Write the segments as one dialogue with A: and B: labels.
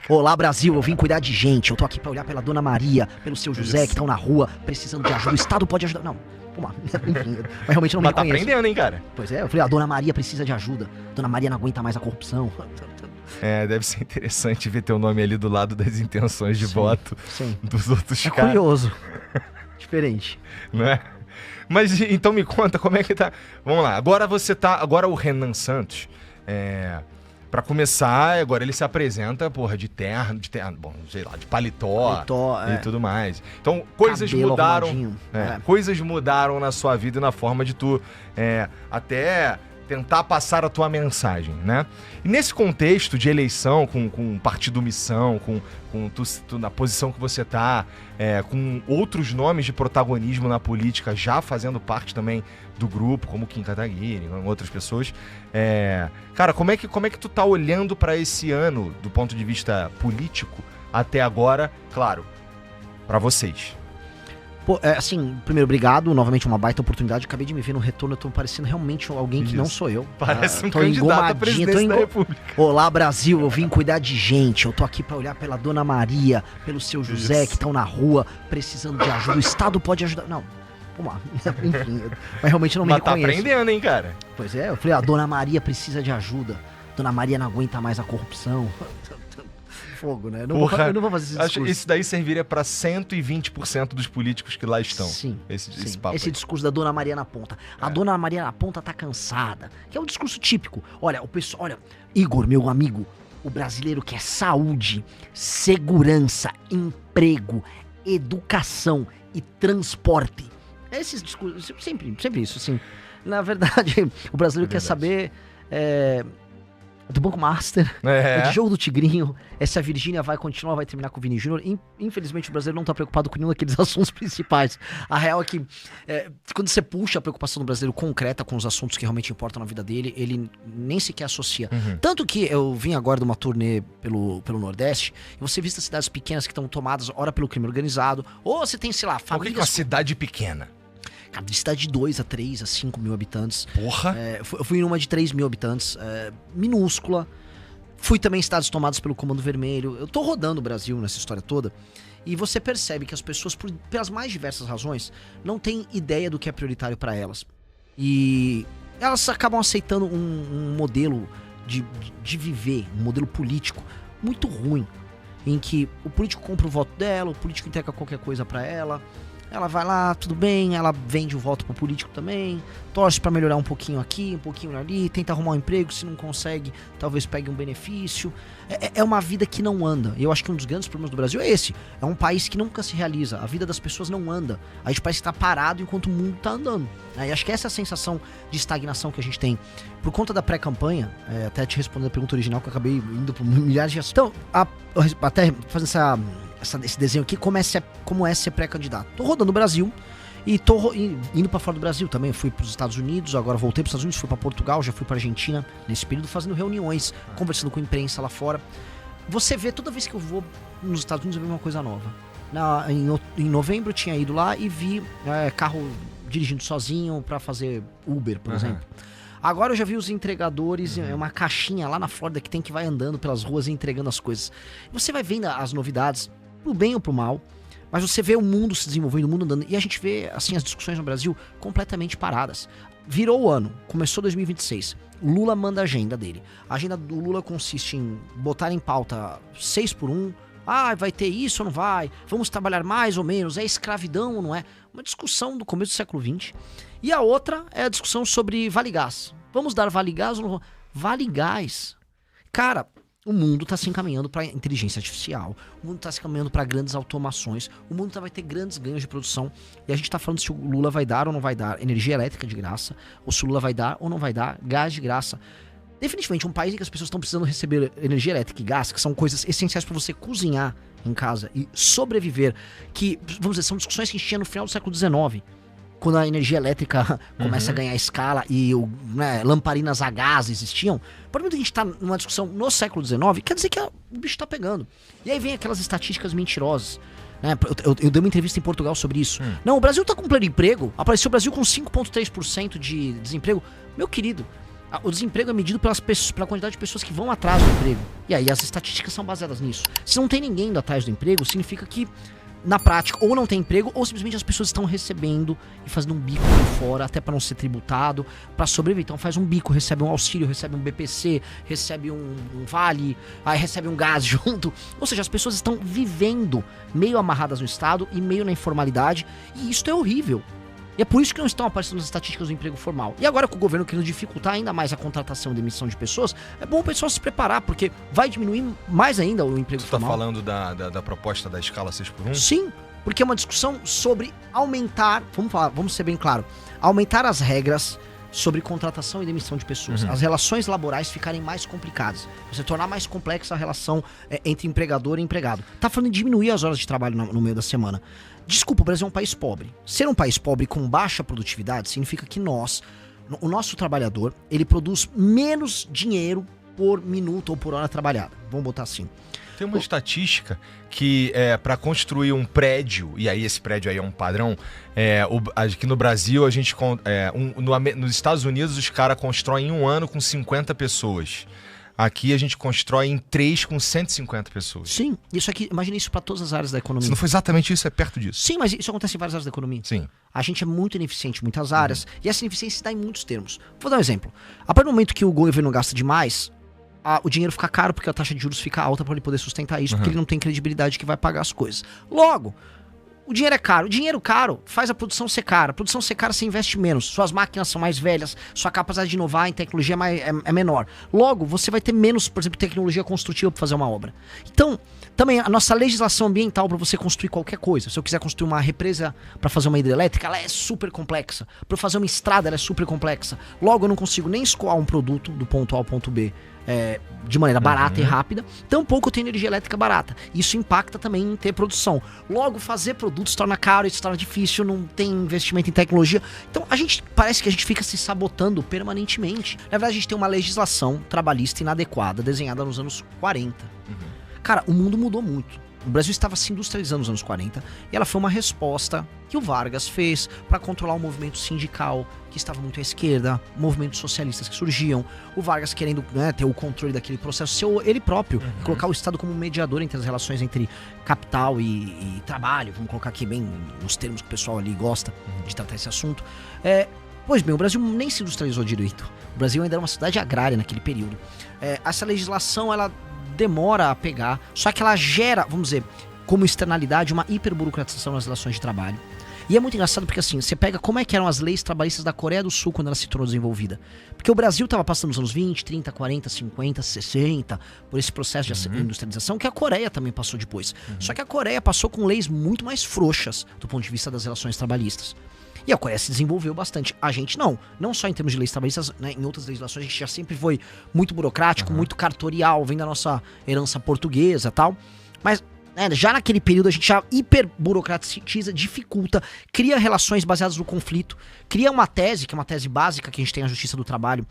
A: Olá, Brasil, eu vim cuidar de gente. Eu tô aqui pra olhar pela Dona Maria, pelo seu José, que estão na rua, precisando de ajuda. O Estado pode ajudar. Não, vamos lá. Enfim, mas realmente não me
B: Mas tá
A: reconheço.
B: aprendendo, hein, cara?
A: Pois é, eu falei, a Dona Maria precisa de ajuda. Dona Maria não aguenta mais a corrupção.
B: É, deve ser interessante ver teu nome ali do lado das intenções de voto
A: Sim.
B: dos outros
A: É
B: caras.
A: curioso. Diferente.
B: Né? Mas então me conta como é que tá. Vamos lá, agora o Renan Santos, pra começar, agora ele se apresenta, porra, de terno, bom, sei lá, de paletó e tudo mais. Então, coisas
A: Cabelo
B: mudaram.
A: arrumadinho.
B: Coisas mudaram na sua vida e na forma de tu até tentar passar a tua mensagem, né? E nesse contexto de eleição, com partido missão, com tu na posição que você tá, com outros nomes de protagonismo na política já fazendo parte também do grupo, como Kim Kataguiri, outras pessoas, cara, como é que tu tá olhando para esse ano do ponto de vista político até agora, claro, para vocês?
A: Pô, assim, primeiro, obrigado. Novamente, uma baita oportunidade. Acabei de me ver no retorno, eu tô parecendo realmente alguém que não sou eu.
B: Parece um
A: tô
B: candidato à
A: engomadinho,
B: presidência da República.
A: Olá, Brasil, eu vim cuidar de gente. Eu tô aqui pra olhar pela Dona Maria, pelo seu José, que estão na rua, precisando de ajuda. O Estado pode ajudar. Não, vamos lá. Enfim, mas realmente não me reconheço.
B: Mas tá aprendendo, hein, cara?
A: Pois é, eu falei, a Dona Maria precisa de ajuda. Dona Maria não aguenta mais a corrupção. Fogo, né? Eu não vou fazer esse discurso.
B: Isso daí serviria pra 120% dos políticos que lá estão.
A: Sim,
B: esse papo.
A: Esse discurso da Dona Maria na ponta. A Dona Maria na ponta tá cansada. Que é um discurso típico. Olha, Igor, meu amigo, o brasileiro quer saúde, segurança, emprego, educação e transporte. Esses discursos, sempre isso, assim. Na verdade, o brasileiro quer saber do Banco Master, do jogo do Tigrinho, se a Virgínia vai continuar, vai terminar com o Vini Júnior. Infelizmente, o brasileiro não tá preocupado com nenhum daqueles assuntos principais. A real é que, quando você puxa a preocupação do brasileiro concreta com os assuntos que realmente importam na vida dele, ele nem sequer associa. Tanto que eu vim agora de uma turnê pelo Nordeste, e você vista cidades pequenas que estão tomadas, ora pelo crime organizado, ou você tem, sei lá, famílias...
B: Por que é uma cidade pequena?
A: Cara, de cidade de 2 a 3 a 5 mil habitantes.
B: Porra!
A: Eu fui numa de 3 mil habitantes, minúscula. Fui também em estados tomados pelo Comando Vermelho. Eu tô rodando o Brasil nessa história toda. E você percebe que as pessoas, pelas mais diversas razões, não têm ideia do que é prioritário para elas. E elas acabam aceitando um modelo de viver, um modelo político muito ruim. Em que o político compra o voto dela, o político entrega qualquer coisa para ela. Ela vai lá, tudo bem, ela vende o voto pro político também, torce pra melhorar um pouquinho aqui, um pouquinho ali, tenta arrumar um emprego, se não consegue, talvez pegue um benefício. É uma vida que não anda. E eu acho que um dos grandes problemas do Brasil é esse. É um país que nunca se realiza, a vida das pessoas não anda. A gente parece que tá parado enquanto o mundo tá andando. E acho que essa é a sensação de estagnação que a gente tem. Por conta da pré-campanha, até te respondendo a pergunta original, que eu acabei indo por milhares de assuntos. Então, até fazendo esse desenho aqui, como é ser pré-candidato. Tô rodando o Brasil e tô indo pra fora do Brasil também. Fui pros Estados Unidos, agora voltei pros Estados Unidos, fui pra Portugal, já fui pra Argentina nesse período, fazendo reuniões, conversando com a imprensa lá fora. Você vê, toda vez que eu vou nos Estados Unidos, eu vejo uma coisa nova. Em novembro eu tinha ido lá e vi carro dirigindo sozinho pra fazer Uber, por exemplo. Agora eu já vi os entregadores, uma caixinha lá na Flórida que vai andando pelas ruas e entregando as coisas. Você vai vendo as novidades, pro bem ou pro mal, mas você vê o mundo se desenvolvendo, o mundo andando, e a gente vê, assim, as discussões no Brasil completamente paradas. Virou o ano, começou 2026, Lula manda a agenda dele. A agenda do Lula consiste em botar em pauta 6x1, vai ter isso ou não vai, vamos trabalhar mais ou menos, é escravidão ou não é? Uma discussão do começo do século XX. E a outra é a discussão sobre Vale Gás. Vamos dar Vale Gás ou não? Vale Gás. Cara, o mundo está se encaminhando para inteligência artificial, o mundo está se encaminhando para grandes automações, o mundo vai ter grandes ganhos de produção, e a gente está falando se o Lula vai dar ou não vai dar energia elétrica de graça, ou se o Lula vai dar ou não vai dar gás de graça. Definitivamente um país em que as pessoas estão precisando receber energia elétrica e gás, que são coisas essenciais para você cozinhar em casa e sobreviver, que, vamos dizer, são discussões que a gente tinha no final do século XIX, quando a energia elétrica começa a ganhar escala e lamparinas a gás existiam. Por exemplo, a gente está numa discussão no século XIX, quer dizer que o bicho está pegando. E aí vem aquelas estatísticas mentirosas. Eu dei uma entrevista em Portugal sobre isso. Não, o Brasil está com pleno emprego, apareceu o Brasil com 5,3% de desemprego. Meu querido, O desemprego é medido pela quantidade de pessoas que vão atrás do emprego. E aí as estatísticas são baseadas nisso. Se não tem ninguém indo atrás do emprego, significa que, na prática, ou não tem emprego, ou simplesmente as pessoas estão recebendo e fazendo um bico por fora, até para não ser tributado, para sobreviver. Então faz um bico, recebe um auxílio, recebe um BPC, recebe um vale, aí recebe um gás junto. Ou seja, as pessoas estão vivendo meio amarradas no Estado e meio na informalidade, e isso é horrível. E é por isso que não estão aparecendo as estatísticas do emprego formal. E agora com o governo querendo dificultar ainda mais a contratação e demissão de pessoas, é bom o pessoal se preparar, porque vai diminuir mais ainda o emprego formal.
B: Você está falando da proposta da escala 6x1?
A: Sim, porque é uma discussão sobre aumentar, vamos ser bem claro, aumentar as regras sobre contratação e demissão de pessoas. As relações laborais ficarem mais complicadas. Você tornar mais complexa a relação entre empregador e empregado. Tá falando de diminuir as horas de trabalho no meio da semana. Desculpa, o Brasil é um país pobre. Ser um país pobre com baixa produtividade significa que o nosso trabalhador, ele produz menos dinheiro por minuto ou por hora trabalhada. Vamos botar assim.
B: Tem uma estatística que para construir um prédio, e aí esse prédio aí é um padrão, aqui no Brasil a gente, nos Estados Unidos os caras constroem em um ano com 50 pessoas. Aqui a gente constrói em 3 com 150 pessoas.
A: Sim, isso aqui, imagina isso para todas as áreas da economia.
B: Se não foi exatamente isso, é perto disso.
A: Sim, mas isso acontece em várias áreas da economia.
B: Sim.
A: A gente é muito ineficiente em muitas áreas, e essa ineficiência se dá em muitos termos. Vou dar um exemplo. A partir do momento que o governo gasta demais, o dinheiro fica caro porque a taxa de juros fica alta para ele poder sustentar isso, porque ele não tem credibilidade que vai pagar as coisas. Logo, o dinheiro é caro. O dinheiro caro faz a produção ser cara. A produção ser cara, você investe menos. Suas máquinas são mais velhas, sua capacidade de inovar em tecnologia é menor. Logo, você vai ter menos, por exemplo, tecnologia construtiva para fazer uma obra. Então, também a nossa legislação ambiental para você construir qualquer coisa. Se eu quiser construir uma represa para fazer uma hidrelétrica, ela é super complexa. Para eu fazer uma estrada, ela é super complexa. Logo, eu não consigo nem escoar um produto do ponto A ao ponto B de maneira barata e rápida, tampouco tem energia elétrica barata. Isso impacta também em ter produção. Logo, fazer produtos torna caro, isso torna difícil, não tem investimento em tecnologia. Então, parece que a gente fica se sabotando permanentemente. Na verdade, a gente tem uma legislação trabalhista inadequada, desenhada nos anos 40. Cara, o mundo mudou muito. O Brasil estava se industrializando nos anos 40 e ela foi uma resposta que o Vargas fez para controlar o movimento sindical, que estava muito à esquerda, movimentos socialistas que surgiam, o Vargas querendo ter o controle daquele processo, ele próprio, colocar o Estado como mediador entre as relações entre capital e trabalho, vamos colocar aqui bem nos termos que o pessoal ali gosta de tratar esse assunto. Pois bem, o Brasil nem se industrializou direito. O Brasil ainda era uma cidade agrária naquele período. Essa legislação, ela demora a pegar, só que ela gera, vamos dizer, como externalidade, uma hiperburocratização nas relações de trabalho. E é muito engraçado porque assim, você pega como é que eram as leis trabalhistas da Coreia do Sul quando ela se tornou desenvolvida. Porque o Brasil estava passando nos anos 20, 30, 40, 50, 60, por esse processo de industrialização que a Coreia também passou depois. Só que a Coreia passou com leis muito mais frouxas do ponto de vista das relações trabalhistas. E a Coreia se desenvolveu bastante. A gente não só em termos de leis trabalhistas, né, em outras legislações a gente já sempre foi muito burocrático, muito cartorial, vem da nossa herança portuguesa e tal. Mas já naquele período a gente já hiperburocratiza, dificulta, cria relações baseadas no conflito, cria uma tese, que é uma tese básica que a gente tem na Justiça do Trabalho,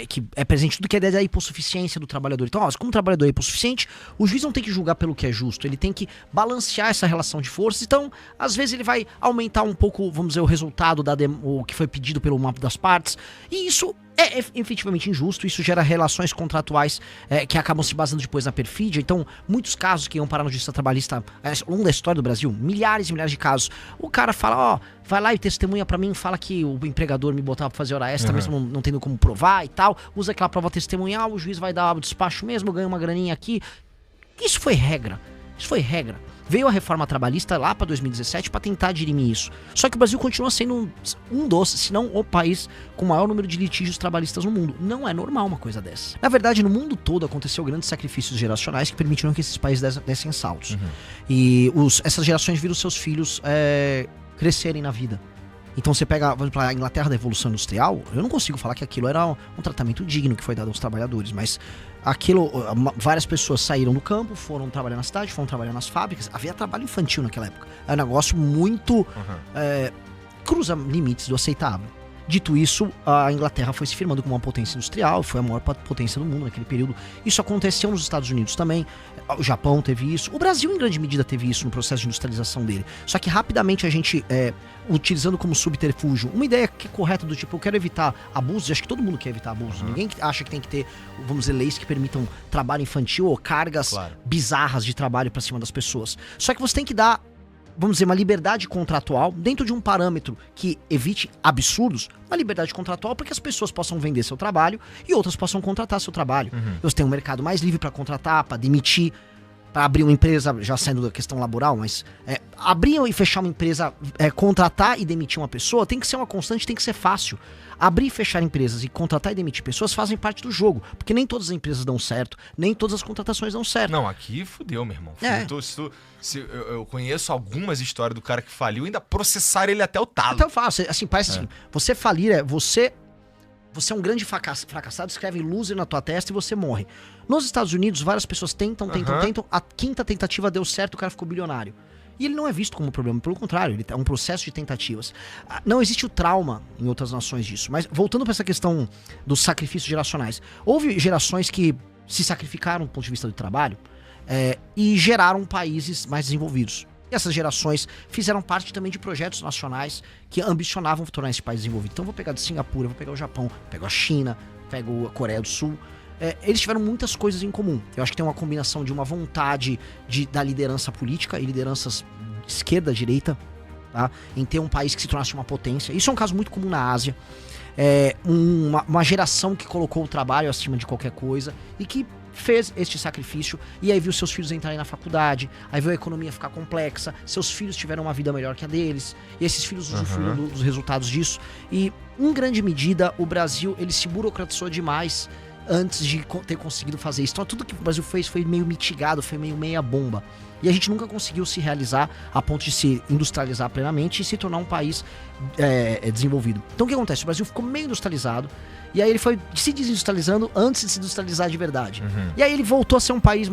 A: que é presente tudo que é a ideia da hipossuficiência do trabalhador. Então, como o trabalhador é hipossuficiente, o juiz não tem que julgar pelo que é justo, ele tem que balancear essa relação de forças. Então, às vezes ele vai aumentar um pouco, vamos dizer, o resultado o que foi pedido pelo uma das partes, e isso é efetivamente injusto, isso gera relações contratuais que acabam se basando depois na perfídia. Então, muitos casos que iam parar na justiça trabalhista ao longo da história do Brasil, milhares e milhares de casos, o cara fala, vai lá e testemunha pra mim, fala que o empregador me botava pra fazer hora extra, mesmo não tendo como provar e tal, usa aquela prova testemunhal, o juiz vai dar o despacho mesmo, ganha uma graninha aqui. Isso foi regra. Veio a reforma trabalhista lá para 2017 para tentar dirimir isso. Só que o Brasil continua sendo um dos, se não o país com o maior número de litígios trabalhistas no mundo. Não é normal uma coisa dessa. Na verdade, no mundo todo aconteceu grandes sacrifícios geracionais que permitiram que esses países dessem saltos. E essas gerações viram seus filhos crescerem na vida. Então você pega, por exemplo, a Inglaterra da Revolução Industrial, eu não consigo falar que aquilo era um tratamento digno que foi dado aos trabalhadores, mas várias pessoas saíram do campo, foram trabalhar na cidade, foram trabalhar nas fábricas. Havia trabalho infantil naquela época. É um negócio muito cruza limites do aceitável. Dito isso, a Inglaterra foi se firmando como uma potência industrial, foi a maior potência do mundo naquele período. Isso aconteceu nos Estados Unidos também, o Japão teve isso, o Brasil em grande medida teve isso no processo de industrialização dele. Só que rapidamente a gente, utilizando como subterfúgio, uma ideia que é correta do tipo, eu quero evitar abusos, e acho que todo mundo quer evitar abusos, ninguém acha que tem que ter, vamos dizer, leis que permitam trabalho infantil ou cargas bizarras de trabalho pra cima das pessoas. Só que você tem que dar, vamos dizer, uma liberdade contratual dentro de um parâmetro que evite absurdos, uma liberdade contratual para que as pessoas possam vender seu trabalho e outras possam contratar seu trabalho. Você tem um mercado mais livre para contratar, para demitir, para abrir uma empresa, já saindo da questão laboral, mas abrir e fechar uma empresa, contratar e demitir uma pessoa tem que ser uma constante, tem que ser fácil. Abrir e fechar empresas e contratar e demitir pessoas fazem parte do jogo, porque nem todas as empresas dão certo, nem todas as contratações dão certo.
B: Não, aqui fudeu, meu irmão. Eu conheço algumas histórias do cara que faliu, ainda processaram ele até o talo.
A: Até eu faço, assim, parece assim, você falir você é um grande fracassado, escreve loser na tua testa e você morre. Nos Estados Unidos, várias pessoas tentam, a quinta tentativa deu certo, o cara ficou bilionário. E ele não é visto como um problema, pelo contrário, ele é um processo de tentativas. Não existe o trauma em outras nações disso. Mas voltando para essa questão dos sacrifícios geracionais, houve gerações que se sacrificaram do ponto de vista do trabalho e geraram países mais desenvolvidos. E essas gerações fizeram parte também de projetos nacionais que ambicionavam tornar esse país desenvolvido. Então vou pegar de Singapura, vou pegar o Japão, pego a China, pego a Coreia do Sul. Eles tiveram muitas coisas em comum. Eu acho que tem uma combinação de uma vontade da liderança política e lideranças esquerda, direita, tá? Em ter um país que se tornasse uma potência. Isso é um caso muito comum na Ásia. Uma geração que colocou o trabalho acima de qualquer coisa e que fez este sacrifício e aí viu seus filhos entrarem na faculdade, aí viu a economia ficar complexa, seus filhos tiveram uma vida melhor que a deles, e esses filhos usufruíram dos resultados disso. E, em grande medida, o Brasil, ele se burocratizou demais antes de ter conseguido fazer isso. Então tudo que o Brasil fez foi meio mitigado, foi meio meia bomba. E a gente nunca conseguiu se realizar a ponto de se industrializar plenamente e se tornar um país desenvolvido. Então o que acontece? O Brasil ficou meio industrializado, e aí ele foi se desindustrializando antes de se industrializar de verdade. E aí ele voltou a ser um país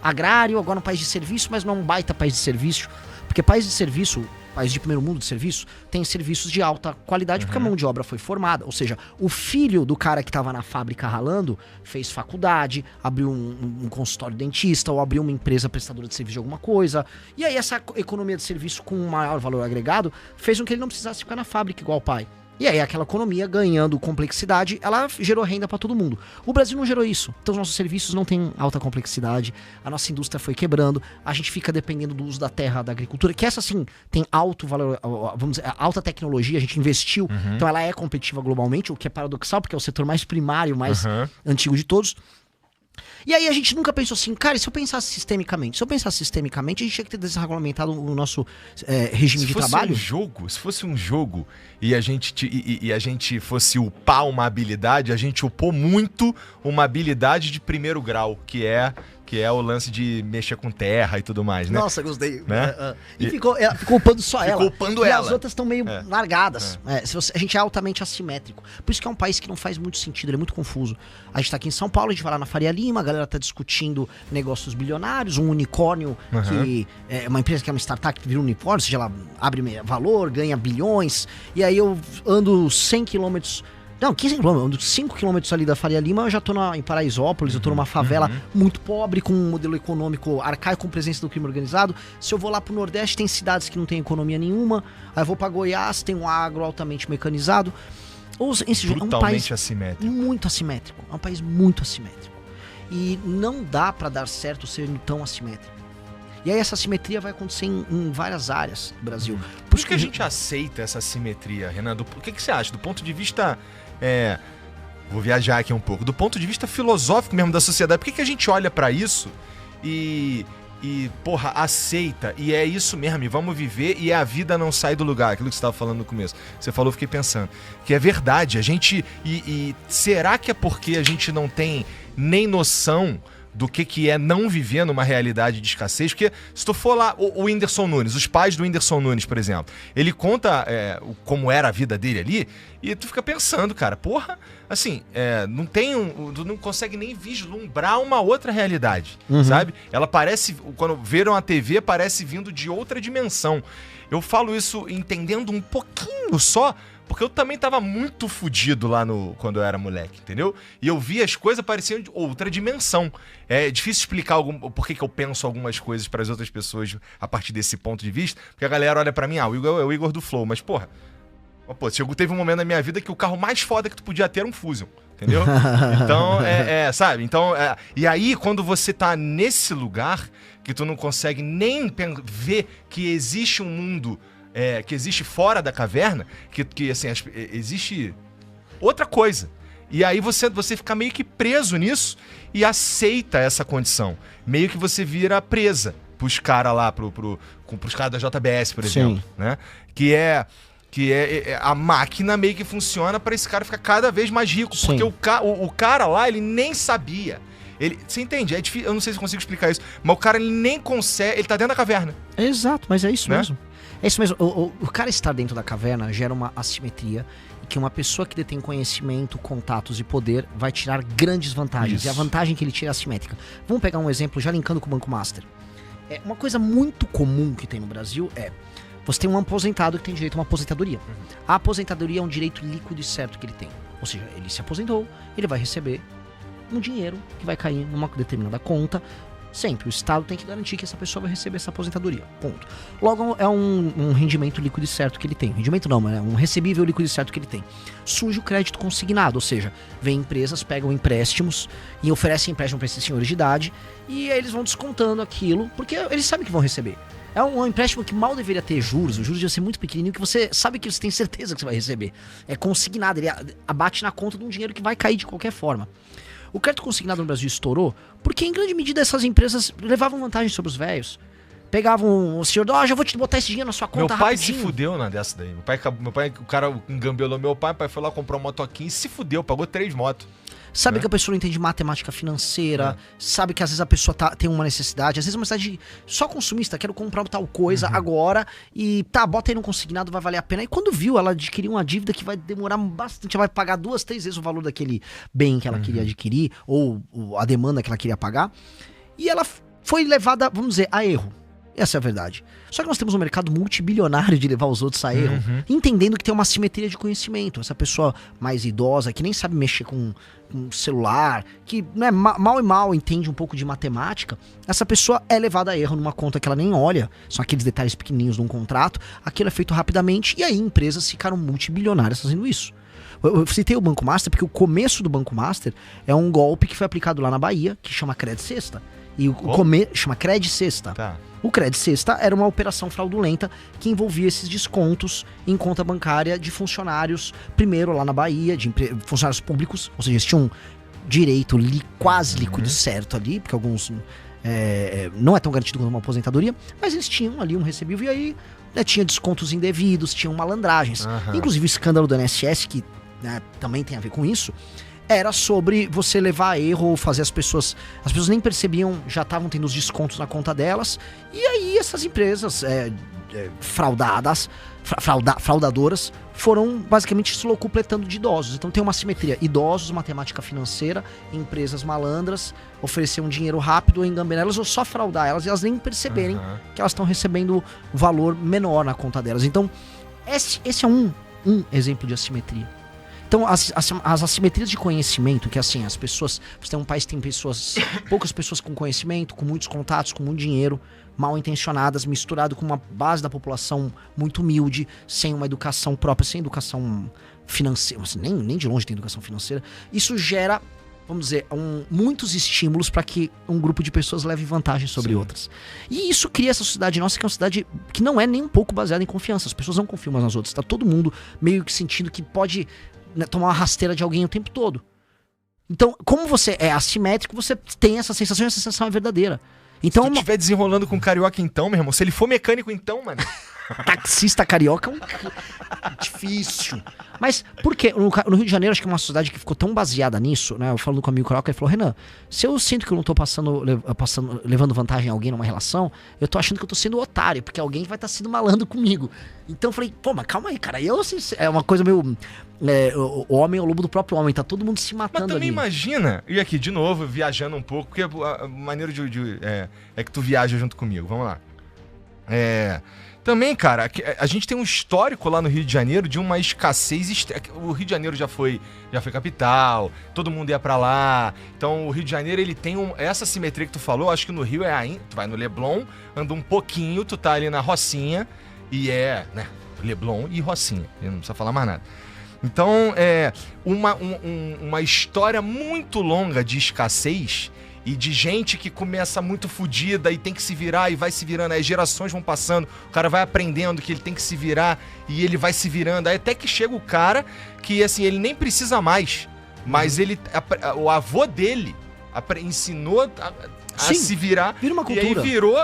A: agrário, agora um país de serviço, mas não um baita país de serviço. Porque país de serviço, país de primeiro mundo de serviço, tem serviços de alta qualidade porque a mão de obra foi formada. Ou seja, o filho do cara que estava na fábrica ralando fez faculdade, abriu um consultório dentista ou abriu uma empresa prestadora de serviço de alguma coisa. E aí essa economia de serviço com um maior valor agregado fez com que ele não precisasse ficar na fábrica igual o pai. E aí aquela economia ganhando complexidade, ela gerou renda para todo mundo. O Brasil não gerou isso. Então os nossos serviços não têm alta complexidade, a nossa indústria foi quebrando, a gente fica dependendo do uso da terra, da agricultura, que essa sim tem alto valor, vamos dizer, alta tecnologia, a gente investiu, então ela é competitiva globalmente, o que é paradoxal, porque é o setor mais primário, mais antigo de todos. E aí a gente nunca pensou assim, cara, e se eu pensasse sistemicamente? Se eu pensasse sistemicamente, a gente tinha que ter desregulamentado o nosso regime de trabalho.
B: Se fosse um jogo e a gente fosse upar uma habilidade, a gente upou muito uma habilidade de primeiro grau, que é o lance de mexer com terra e tudo mais, né?
A: Nossa, gostei.
B: Né?
A: E ficou upando só ela.
B: Ficou upando ela.
A: E as outras estão meio largadas. A gente é altamente assimétrico. Por isso que é um país que não faz muito sentido, ele é muito confuso. A gente tá aqui em São Paulo, a gente vai lá na Faria Lima, a galera tá discutindo negócios bilionários, um unicórnio, que é uma empresa que é uma startup que vira um unicórnio, ou seja, ela abre valor, ganha bilhões, e aí eu ando 100 quilômetros... Não, 15 km, 5 km ali da Faria Lima, eu já tô em Paraisópolis, eu tô numa favela muito pobre, com um modelo econômico arcaico, com presença do crime organizado. Se eu vou lá pro Nordeste, tem cidades que não tem economia nenhuma. Aí eu vou pra Goiás, tem um agro altamente mecanizado. É um país
B: assimétrico.
A: Muito assimétrico. É um país muito assimétrico. E não dá pra dar certo sendo tão assimétrico. E aí essa assimetria vai acontecer em várias áreas do Brasil.
B: Por que a gente aceita essa assimetria, Renan? O que você acha? Do ponto de vista... vou viajar aqui um pouco. Do ponto de vista filosófico mesmo da sociedade, por que a gente olha pra isso e porra, aceita, e é isso mesmo, e vamos viver, e a vida não sai do lugar, aquilo que você estava falando no começo. Você falou, eu fiquei pensando, que é verdade, a gente... E será que é porque a gente não tem nem noção do que é não viver numa realidade de escassez? Porque se tu for lá, o Whindersson Nunes, os pais do Whindersson Nunes, por exemplo, ele conta como era a vida dele ali, e tu fica pensando, cara, porra, assim, tu não consegue nem vislumbrar uma outra realidade, sabe? Ela parece, quando viram a TV, parece vindo de outra dimensão. Eu falo isso entendendo um pouquinho só, Porque eu também tava muito fudido lá quando eu era moleque, entendeu? E eu via as coisas parecendo de outra dimensão. É difícil explicar por que eu penso algumas coisas para as outras pessoas a partir desse ponto de vista, porque a galera olha pra mim, o Igor é o Igor do Flow, mas porra, teve um momento na minha vida que o carro mais foda que tu podia ter era um Fusion, entendeu? Então, sabe? Então, e aí, quando você tá nesse lugar que tu não consegue nem ver que existe um mundo que existe fora da caverna, que assim, existe outra coisa. E aí você fica meio que preso nisso e aceita essa condição. Meio que você vira presa pros caras lá, pros caras da JBS, por exemplo,
A: Sim.
B: né? Que é a máquina meio que funciona para esse cara ficar cada vez mais rico.
A: Sim.
B: Porque o cara lá, ele nem sabia. Você entende? É difícil, eu não sei se eu consigo explicar isso, mas o cara ele nem consegue, ele tá dentro da caverna.
A: Exato, mas é isso
B: Né?
A: mesmo. É isso mesmo. O cara estar dentro da caverna gera uma assimetria e que uma pessoa que detém conhecimento, contatos e poder vai tirar grandes vantagens.
B: Isso.
A: E a vantagem que ele tira é assimétrica. Vamos pegar um exemplo, já linkando com o Banco Master. Uma coisa muito comum que tem no Brasil você tem um aposentado que tem direito a uma aposentadoria. A aposentadoria é um direito líquido e certo que ele tem. Ou seja, ele se aposentou, ele vai receber um dinheiro que vai cair numa determinada conta. Sempre, o Estado tem que garantir que essa pessoa vai receber essa aposentadoria, ponto. Logo, é um rendimento líquido e certo que ele tem. Rendimento não, mas é um recebível líquido e certo que ele tem. Surge o crédito consignado, ou seja, vem empresas, pegam empréstimos e oferecem empréstimo para esses senhores de idade e aí eles vão descontando aquilo, porque eles sabem que vão receber. É um empréstimo que mal deveria ter juros, o juros devia ser muito pequenininho, que você sabe que você tem certeza que você vai receber. É consignado, ele abate na conta de um dinheiro que vai cair de qualquer forma. O crédito consignado no Brasil estourou porque, em grande medida, essas empresas levavam vantagem sobre os velhos. Pegavam o senhor, já vou te botar esse dinheiro na sua conta
B: Meu pai
A: rapidinho.
B: se fudeu na dessa daí. Meu pai, o cara engambelou meu pai foi lá comprar um motoquinho e se fudeu, pagou 3 motos.
A: Sabe que a pessoa não entende matemática financeira, sabe que às vezes a pessoa tem uma necessidade, às vezes uma necessidade só consumista, quero comprar tal coisa agora e bota aí no consignado, vai valer a pena. E quando viu, ela adquiriu uma dívida que vai demorar bastante, ela vai pagar 2, 3 vezes o valor daquele bem que ela queria adquirir, ou a demanda que ela queria pagar, e ela foi levada, vamos dizer, a erro. Essa é a verdade. Só que nós temos um mercado multibilionário de levar os outros a erro, entendendo que tem uma simetria de conhecimento. Essa pessoa mais idosa, que nem sabe mexer com celular, que mal e mal entende um pouco de matemática, essa pessoa é levada a erro numa conta que ela nem olha, são aqueles detalhes pequenininhos de um contrato, aquilo é feito rapidamente, e aí empresas ficaram multibilionárias fazendo isso. Eu citei o Banco Master porque o começo do Banco Master é um golpe que foi aplicado lá na Bahia, que chama Cred Sexta. E chama Cred Sexta.
B: Tá.
A: O Cred Sexta era uma operação fraudulenta que envolvia esses descontos em conta bancária de funcionários, primeiro lá na Bahia, de funcionários públicos, ou seja, eles tinham direito quase líquido certo ali, porque alguns não é tão garantido quanto uma aposentadoria, mas eles tinham ali um recebível e aí tinha descontos indevidos, tinham malandragens. Inclusive o escândalo do INSS, que também tem a ver com isso, era sobre você levar a erro ou fazer as pessoas nem percebiam, já estavam tendo os descontos na conta delas, e aí essas empresas fraudadoras foram basicamente se locupletando de idosos. Então tem uma simetria, idosos, matemática financeira, empresas malandras, oferecer um dinheiro rápido, engambelar elas ou só fraudar elas e elas nem perceberem que elas estão recebendo valor menor na conta delas. Então esse é um exemplo de assimetria. Então, as assimetrias de conhecimento, que assim, as pessoas... Você tem um país que tem poucas pessoas com conhecimento, com muitos contatos, com muito dinheiro, mal intencionadas, misturado com uma base da população muito humilde, sem uma educação própria, sem educação financeira, assim, nem de longe tem educação financeira. Isso gera, vamos dizer, muitos estímulos para que um grupo de pessoas leve vantagem sobre outras. E isso cria essa sociedade nossa, que é uma sociedade que não é nem um pouco baseada em confiança. As pessoas não confiam umas nas outras. Tá todo mundo meio que sentindo que pode tomar uma rasteira de alguém o tempo todo. Então, como você é assimétrico, você tem essa sensação e essa sensação é verdadeira. Então,
B: se tu estiver desenrolando com carioca então, meu irmão, se ele for mecânico então, mano...
A: Taxista carioca é difícil. Mas por quê? No Rio de Janeiro, acho que é uma sociedade que ficou tão baseada nisso, né? Eu falo com o amigo carioca, ele falou, Renan, se eu sinto que eu não tô levando vantagem a alguém numa relação, eu tô achando que eu tô sendo otário, porque alguém vai estar sendo malandro comigo. Então eu falei, mas calma aí, cara. É uma coisa meio... o homem é o lobo do próprio homem, tá todo mundo se matando ali.
B: Mas também imagina, e aqui de novo, viajando um pouco, porque a maneira é que tu viaja junto comigo, vamos lá. Também, cara, a gente tem um histórico lá no Rio de Janeiro de uma escassez. O Rio de Janeiro já foi capital, todo mundo ia pra lá. Então o Rio de Janeiro, ele tem essa simetria que tu falou. Acho que no Rio tu vai no Leblon, anda um pouquinho, tu tá ali na Rocinha e né, Leblon e Rocinha, não precisa falar mais nada. Então uma história muito longa de escassez e de gente que começa muito fodida e tem que se virar e vai se virando, aí gerações vão passando, o cara vai aprendendo que ele tem que se virar e ele vai se virando, aí até que chega o cara que, assim, ele nem precisa mais, mas o avô dele ensinou a se virar,
A: vira uma cultura.
B: E aí virou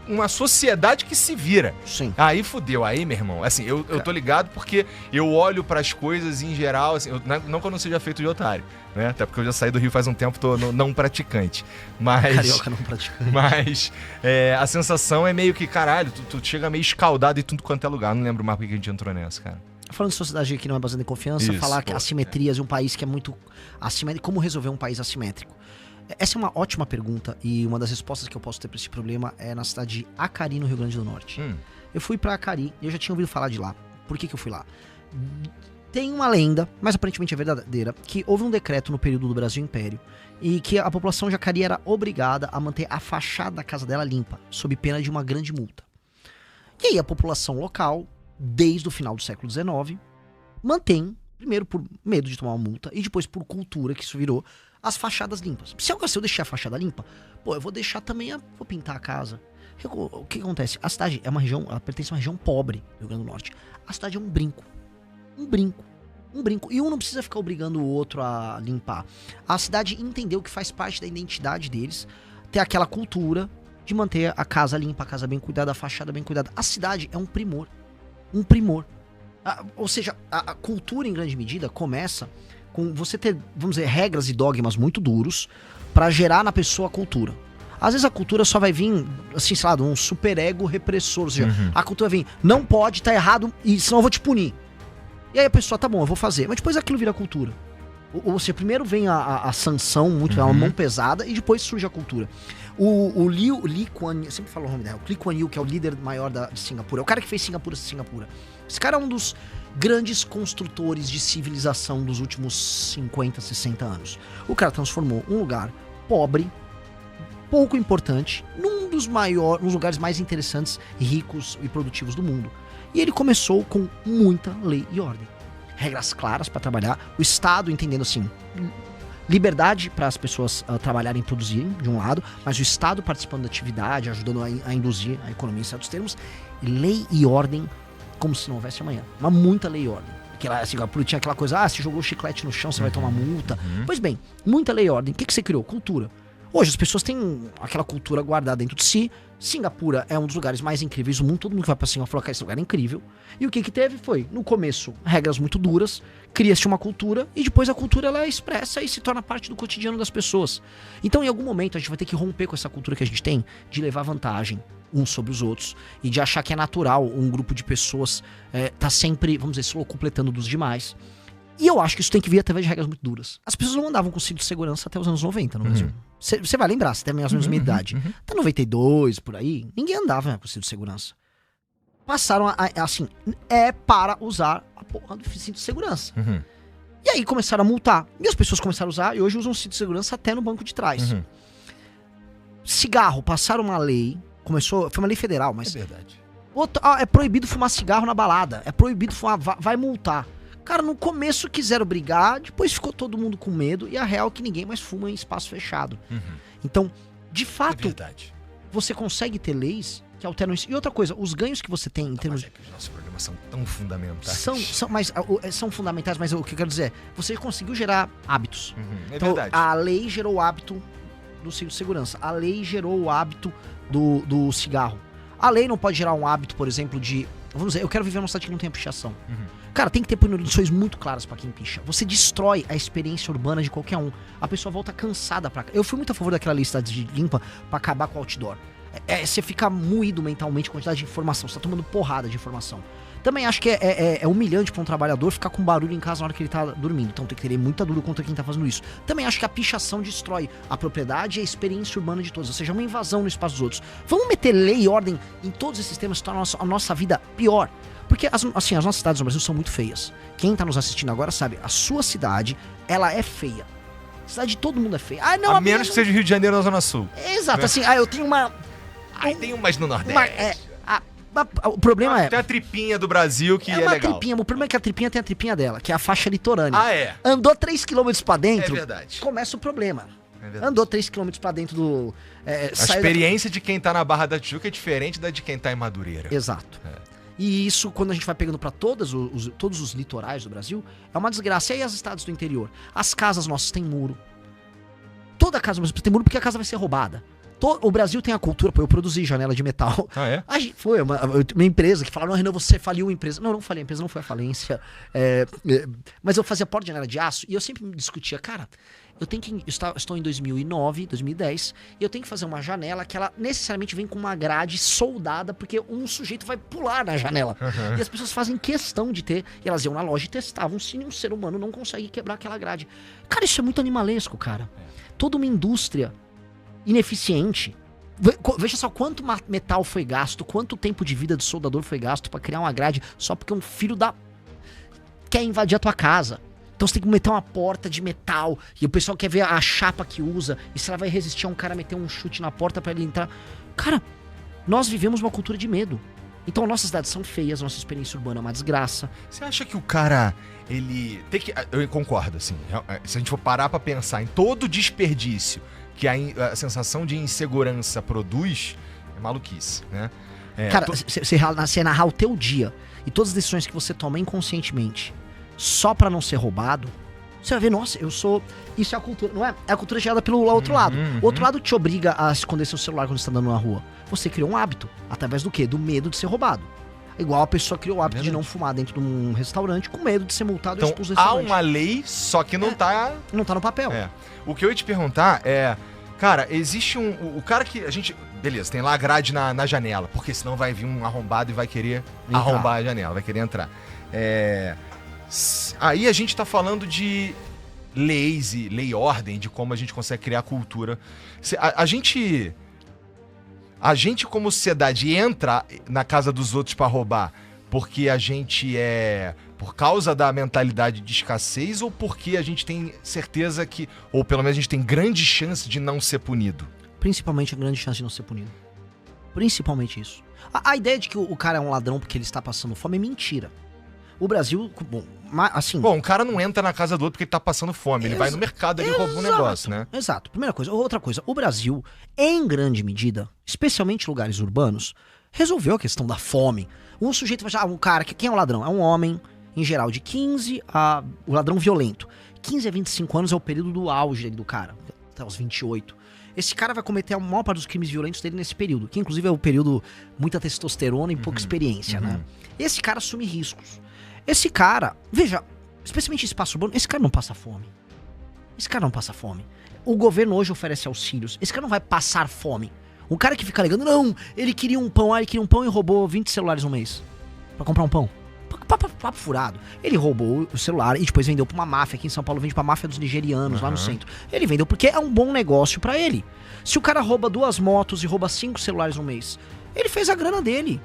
B: uma sociedade que se vira.
A: Sim.
B: Aí fudeu, aí, meu irmão, assim, eu tô ligado porque eu olho pras coisas em geral, assim, não que eu não seja feito de otário, né? Até porque eu já saí do Rio faz um tempo, tô não praticante. Mas.
A: Carioca não praticante.
B: Mas a sensação é meio que, caralho, tu chega meio escaldado em tudo quanto é lugar. Não lembro mais porque a gente entrou nessa, cara.
A: Falando de sociedade que não é baseada em confiança, falar que assimetrias de um país que é muito assimétrico, como resolver um país assimétrico? Essa é uma ótima pergunta e uma das respostas que eu posso ter para esse problema é na cidade de Acari, no Rio Grande do Norte. Eu fui para Acari e eu já tinha ouvido falar de lá. Por que eu fui lá? Tem uma lenda, mas aparentemente é verdadeira, que houve um decreto no período do Brasil Império e que a população de Acari era obrigada a manter a fachada da casa dela limpa, sob pena de uma grande multa. E aí a população local, desde o final do século XIX, mantém, primeiro por medo de tomar uma multa e depois por cultura, que isso virou, as fachadas limpas. Se eu deixar a fachada limpa, eu vou deixar também, vou pintar a casa. O que acontece? A cidade é uma região, ela pertence a uma região pobre do Rio Grande do Norte. A cidade é um brinco. Um brinco. E um não precisa ficar obrigando o outro a limpar. A cidade entendeu que faz parte da identidade deles ter aquela cultura de manter a casa limpa, a casa bem cuidada, a fachada bem cuidada. A cidade é um primor. Um primor. Ou seja, a cultura, em grande medida, começa com você ter, vamos dizer, regras e dogmas muito duros pra gerar na pessoa a cultura. Às vezes a cultura só vai vir, assim, sei lá, de um superego repressor. Ou seja, a cultura vem, não pode, tá errado, e senão eu vou te punir. E aí a pessoa, tá bom, eu vou fazer. Mas depois aquilo vira cultura. Ou seja, primeiro vem a sanção, muito, uma mão pesada, e depois surge a cultura. O Lee Kuan Yew, eu sempre falo o nome dela, o Lee Kuan Yew, que é o líder maior de Singapura, é o cara que fez Singapura ser Singapura. Esse cara é um dos grandes construtores de civilização dos últimos 50, 60 anos. O cara transformou um lugar pobre, pouco importante, num dos lugares mais interessantes, ricos e produtivos do mundo. E ele começou com muita lei e ordem. Regras claras para trabalhar, o Estado entendendo assim, liberdade para as pessoas trabalharem e produzirem, de um lado, mas o Estado participando da atividade, ajudando a induzir a economia em certos termos, e lei e ordem como se não houvesse amanhã. Mas muita lei e ordem. Assim, tinha aquela coisa, se jogou chiclete no chão, você vai tomar multa. Pois bem, muita lei e ordem. O que você criou? Cultura. Hoje as pessoas têm aquela cultura guardada dentro de si. Singapura é um dos lugares mais incríveis do mundo. Todo mundo que vai pra Singapura fala que esse lugar é incrível. E o que teve foi, no começo, regras muito duras, cria-se uma cultura e depois a cultura ela é expressa e se torna parte do cotidiano das pessoas. Então em algum momento a gente vai ter que romper com essa cultura que a gente tem de levar vantagem uns sobre os outros e de achar que é natural um grupo de pessoas tá sempre, vamos dizer, se completando dos demais. E eu acho que isso tem que vir através de regras muito duras. As pessoas não andavam com cinto de segurança até os anos 90 no Brasil. Você vai lembrar, você tem mais ou menos a minha idade. Até 92, por aí, ninguém andava com cinto de segurança. Passaram assim, para usar a porra do cinto de segurança. E aí começaram a multar. E as pessoas começaram a usar e hoje usam cinto de segurança até no banco de trás. Cigarro, passaram uma lei, foi uma lei federal, mas...
B: É verdade.
A: É proibido fumar cigarro na balada, é proibido fumar, vai multar. Cara, no começo quiseram brigar, depois ficou todo mundo com medo, e a real é que ninguém mais fuma em espaço fechado. Então, de fato, você consegue ter leis que alteram isso. E outra coisa, os ganhos que você tem em termos...
B: Mas é que os nossos programas são tão fundamentais.
A: São fundamentais, mas o que eu quero dizer é, você conseguiu gerar hábitos.
B: Então, verdade.
A: A lei gerou o hábito do cinto de segurança. A lei gerou o hábito do cigarro. A lei não pode gerar um hábito, por exemplo, de... Vamos dizer, eu quero viver numa cidade que não tem pichação. Cara, tem que ter punições muito claras pra quem picha. Você destrói a experiência urbana de qualquer um. A pessoa volta cansada pra cá. Eu fui muito a favor daquela lei cidade limpa pra acabar com o outdoor. Você fica moído mentalmente com a quantidade de informação, você tá tomando porrada de informação. Também acho que é humilhante pra um trabalhador ficar com barulho em casa na hora que ele tá dormindo. Então tem que ter muita dura contra quem tá fazendo isso. Também acho que a pichação destrói a propriedade e a experiência urbana de todos. Ou seja, uma invasão no espaço dos outros. Vamos meter lei e ordem em todos esses temas que tornam a nossa vida pior. Porque, as nossas cidades no Brasil são muito feias. Quem tá nos assistindo agora sabe, a sua cidade, ela é feia. A cidade de todo mundo é feia. Ah, não,
B: a menos que seja Rio de Janeiro na Zona Sul.
A: Exato,
B: né?
A: assim, eu tenho uma...
B: Aí tem umas no Nordeste.
A: O problema
B: Tem a tripinha do Brasil que é
A: uma
B: legal.
A: tripinha. O problema é que a tripinha tem a tripinha dela, que é a faixa litorânea.
B: Ah, é?
A: Andou 3 km pra dentro,
B: É verdade.
A: começa o problema.
B: É verdade.
A: Andou 3 km pra dentro do...
B: A experiência de quem tá na Barra da Tijuca é diferente da de quem tá em Madureira.
A: Exato. E isso, quando a gente vai pegando pra todos os litorais do Brasil, é uma desgraça. E aí as cidades do interior? As casas nossas têm muro. Toda casa do Brasil tem muro porque a casa vai ser roubada. O Brasil tem a cultura, eu produzi janela de metal.
B: Ah, é?
A: Foi uma empresa que falaram, Renan, você faliu a empresa. Não falei, a empresa não foi a falência. Mas eu fazia porta de janela de aço e eu sempre me discutia, cara, estou em 2009, 2010, e eu tenho que fazer uma janela que ela necessariamente vem com uma grade soldada, porque um sujeito vai pular na janela.
B: Uhum.
A: E as pessoas fazem questão de ter, e elas iam na loja e testavam se um ser humano não consegue quebrar aquela grade. Cara, isso é muito animalesco, cara. Toda uma indústria ineficiente. Veja só quanto metal foi gasto, quanto tempo de vida do soldador foi gasto pra criar uma grade só porque um filho da... quer invadir a tua casa. Então você tem que meter uma porta de metal e o pessoal quer ver a chapa que usa e se ela vai resistir a um cara meter um chute na porta pra ele entrar. Cara, nós vivemos uma cultura de medo. Então nossas cidades são feias, nossa experiência urbana é uma desgraça.
B: Você acha que o cara, ele tem que... Eu concordo, assim. Se a gente for parar pra pensar em todo o desperdício que a sensação de insegurança produz, é maluquice, né?
A: Cara, você narrar o teu dia e todas as decisões que você toma inconscientemente só pra não ser roubado, você vai ver, nossa, eu sou... Isso é a cultura, não é? É a cultura gerada pelo outro lado. O outro lado te obriga a esconder seu celular quando você tá andando na rua. Você criou um hábito. Através do quê? Do medo de ser roubado. Igual a pessoa criou o hábito de não fumar dentro de um restaurante com medo de ser multado e expulso do restaurante.
B: Há uma lei, só que não tá...
A: Não tá no papel.
B: O que eu ia te perguntar é... Cara, existe o cara que a gente... Beleza, tem lá a grade na janela, porque senão vai vir um arrombado e vai querer arrombar a janela, vai querer entrar. Aí a gente tá falando de leis e lei e ordem, de como a gente consegue criar cultura. A gente como sociedade entra na casa dos outros pra roubar porque a gente por causa da mentalidade de escassez ou porque a gente tem certeza que, ou pelo menos a gente tem grande chance de não ser punido?
A: Principalmente a grande chance de não ser punido. Principalmente isso. A ideia de que o cara é um ladrão porque ele está passando fome é mentira. O Brasil, assim...
B: Bom, um cara não entra na casa do outro porque ele tá passando fome. Ele vai no mercado, ele rouba um negócio, né?
A: Exato. Primeira coisa. Outra coisa. O Brasil, em grande medida, especialmente em lugares urbanos, resolveu a questão da fome. Um sujeito vai um cara, quem é um ladrão? É um homem, em geral, de 15 a... O ladrão violento. 15 a 25 anos é o período do auge do cara. Até os 28. Esse cara vai cometer a maior parte dos crimes violentos dele nesse período. Que inclusive é o período muita testosterona e pouca experiência, né? Esse cara assume riscos. Esse cara, veja, especialmente em espaço urbano, esse cara não passa fome. Esse cara não passa fome. O governo hoje oferece auxílios. Esse cara não vai passar fome. Um cara que fica alegando, não, ele queria um pão, ele queria um pão e roubou 20 celulares no mês. Pra comprar um pão. Papo furado. Ele roubou o celular e depois vendeu pra uma máfia. Aqui em São Paulo vende pra máfia dos nigerianos, lá no centro. Ele vendeu porque é um bom negócio pra ele. Se o cara rouba 2 motos e rouba 5 celulares no mês, ele fez a grana dele.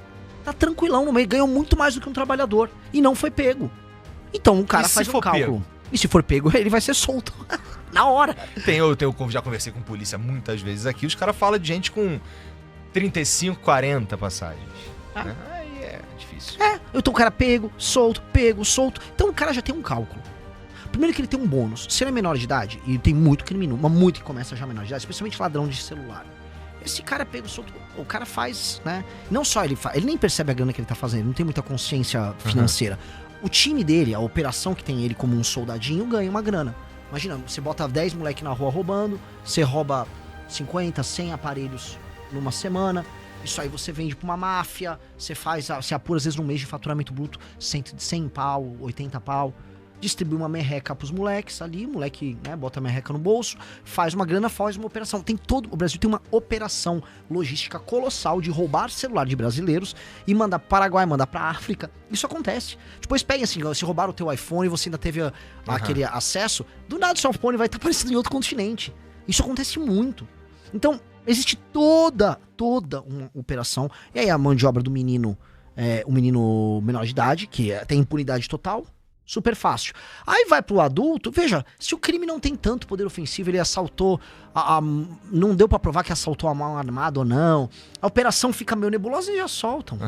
A: Tá tranquilão no mês, ganhou muito mais do que um trabalhador. E não foi pego. Então o cara faz um cálculo. Pego? E se for pego, ele vai ser solto. Na hora.
B: Eu já conversei com polícia muitas vezes aqui. Os caras falam de gente com 35, 40 passagens. Né? Aí é difícil.
A: Então o cara pego, solto. Então o cara já tem um cálculo. Primeiro que ele tem um bônus. Se ele é menor de idade, e tem muito criminoso, mas muito que começa já menor de idade, especialmente ladrão de celular. Esse cara é pego, solto, o cara faz, né? Não só ele faz, ele nem percebe a grana que ele tá fazendo, ele não tem muita consciência financeira. O time dele, a operação que tem ele como um soldadinho, ganha uma grana. Imagina, você bota 10 moleque na rua roubando, você rouba 50, 100 aparelhos numa semana, isso aí você vende pra uma máfia, você apura às vezes num mês de faturamento bruto 100 pau, 80 pau. distribui uma merreca pros moleques ali, o moleque, né, bota a merreca no bolso, faz uma grana, faz uma operação. O Brasil tem uma operação logística colossal de roubar celular de brasileiros e mandar pro Paraguai, mandar pra África. Isso acontece. Depois peguem assim, se roubaram o teu iPhone e você ainda teve aquele acesso, do nada o seu iPhone vai estar aparecendo em outro continente. Isso acontece muito. Então, existe toda uma operação. E aí a mão de obra do menino, o menino menor de idade, que tem impunidade total, super fácil. Aí vai pro adulto, veja, se o crime não tem tanto poder ofensivo, ele assaltou, não deu pra provar que assaltou a mão armada ou não, a operação fica meio nebulosa e já soltam.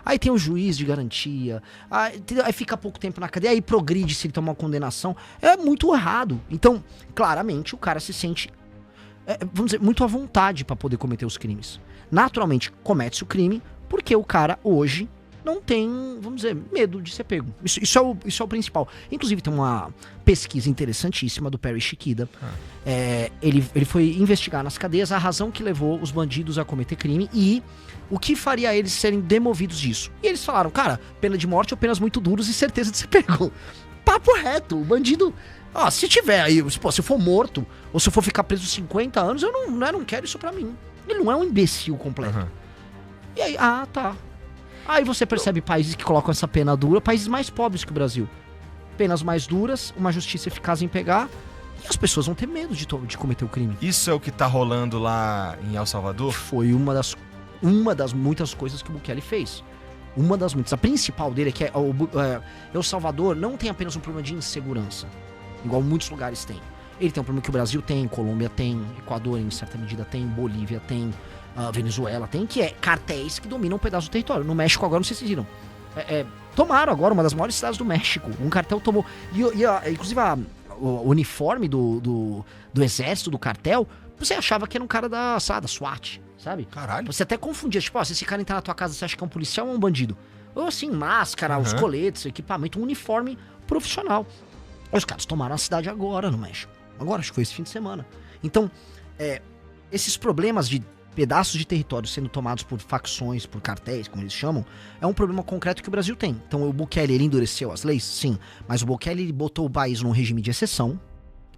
A: Aí tem o juiz de garantia, aí fica pouco tempo na cadeia, aí progride se ele tomar uma condenação. É muito errado. Então, claramente, o cara se sente, vamos dizer, muito à vontade pra poder cometer os crimes. Naturalmente, comete-se o crime porque o cara hoje não tem, vamos dizer, medo de ser pego. Isso é o principal. Inclusive, tem uma pesquisa interessantíssima do Perry Chiquida. Ele foi investigar nas cadeias a razão que levou os bandidos a cometer crime e o que faria eles serem demovidos disso. E eles falaram, cara, pena de morte ou penas muito duras e certeza de ser pego. Papo reto, o bandido... se tiver aí, se eu for morto, ou se eu for ficar preso 50 anos, eu não quero isso pra mim. Ele não é um imbecil completo. E aí, tá. Aí você percebe países que colocam essa pena dura, países mais pobres que o Brasil. Penas mais duras, uma justiça eficaz em pegar, e as pessoas vão ter medo de cometer o crime.
B: Isso é o que tá rolando lá em El Salvador?
A: Foi uma das muitas coisas que o Bukele fez. Uma das muitas. A principal dele é que El Salvador não tem apenas um problema de insegurança, igual muitos lugares têm. Ele tem um problema que o Brasil tem, Colômbia tem, Equador em certa medida tem, Bolívia tem, Venezuela tem, que é cartéis que dominam um pedaço do território. No México agora, não sei se vocês viram, tomaram agora uma das maiores cidades do México. Um cartel tomou, inclusive o uniforme do exército, do cartel, você achava que era um cara da SWAT, sabe?
B: Caralho.
A: Você até confundia, tipo, se esse cara entrar na tua casa, você acha que é um policial ou um bandido? Ou assim, máscara, os coletes, equipamento, um uniforme profissional. Os caras tomaram a cidade agora no México. Agora, acho que foi esse fim de semana. Então, esses problemas de pedaços de território sendo tomados por facções, por cartéis, como eles chamam, é um problema concreto que o Brasil tem. Então, o Bukele, ele endureceu as leis? Sim. Mas o Bukele, ele botou o país num regime de exceção,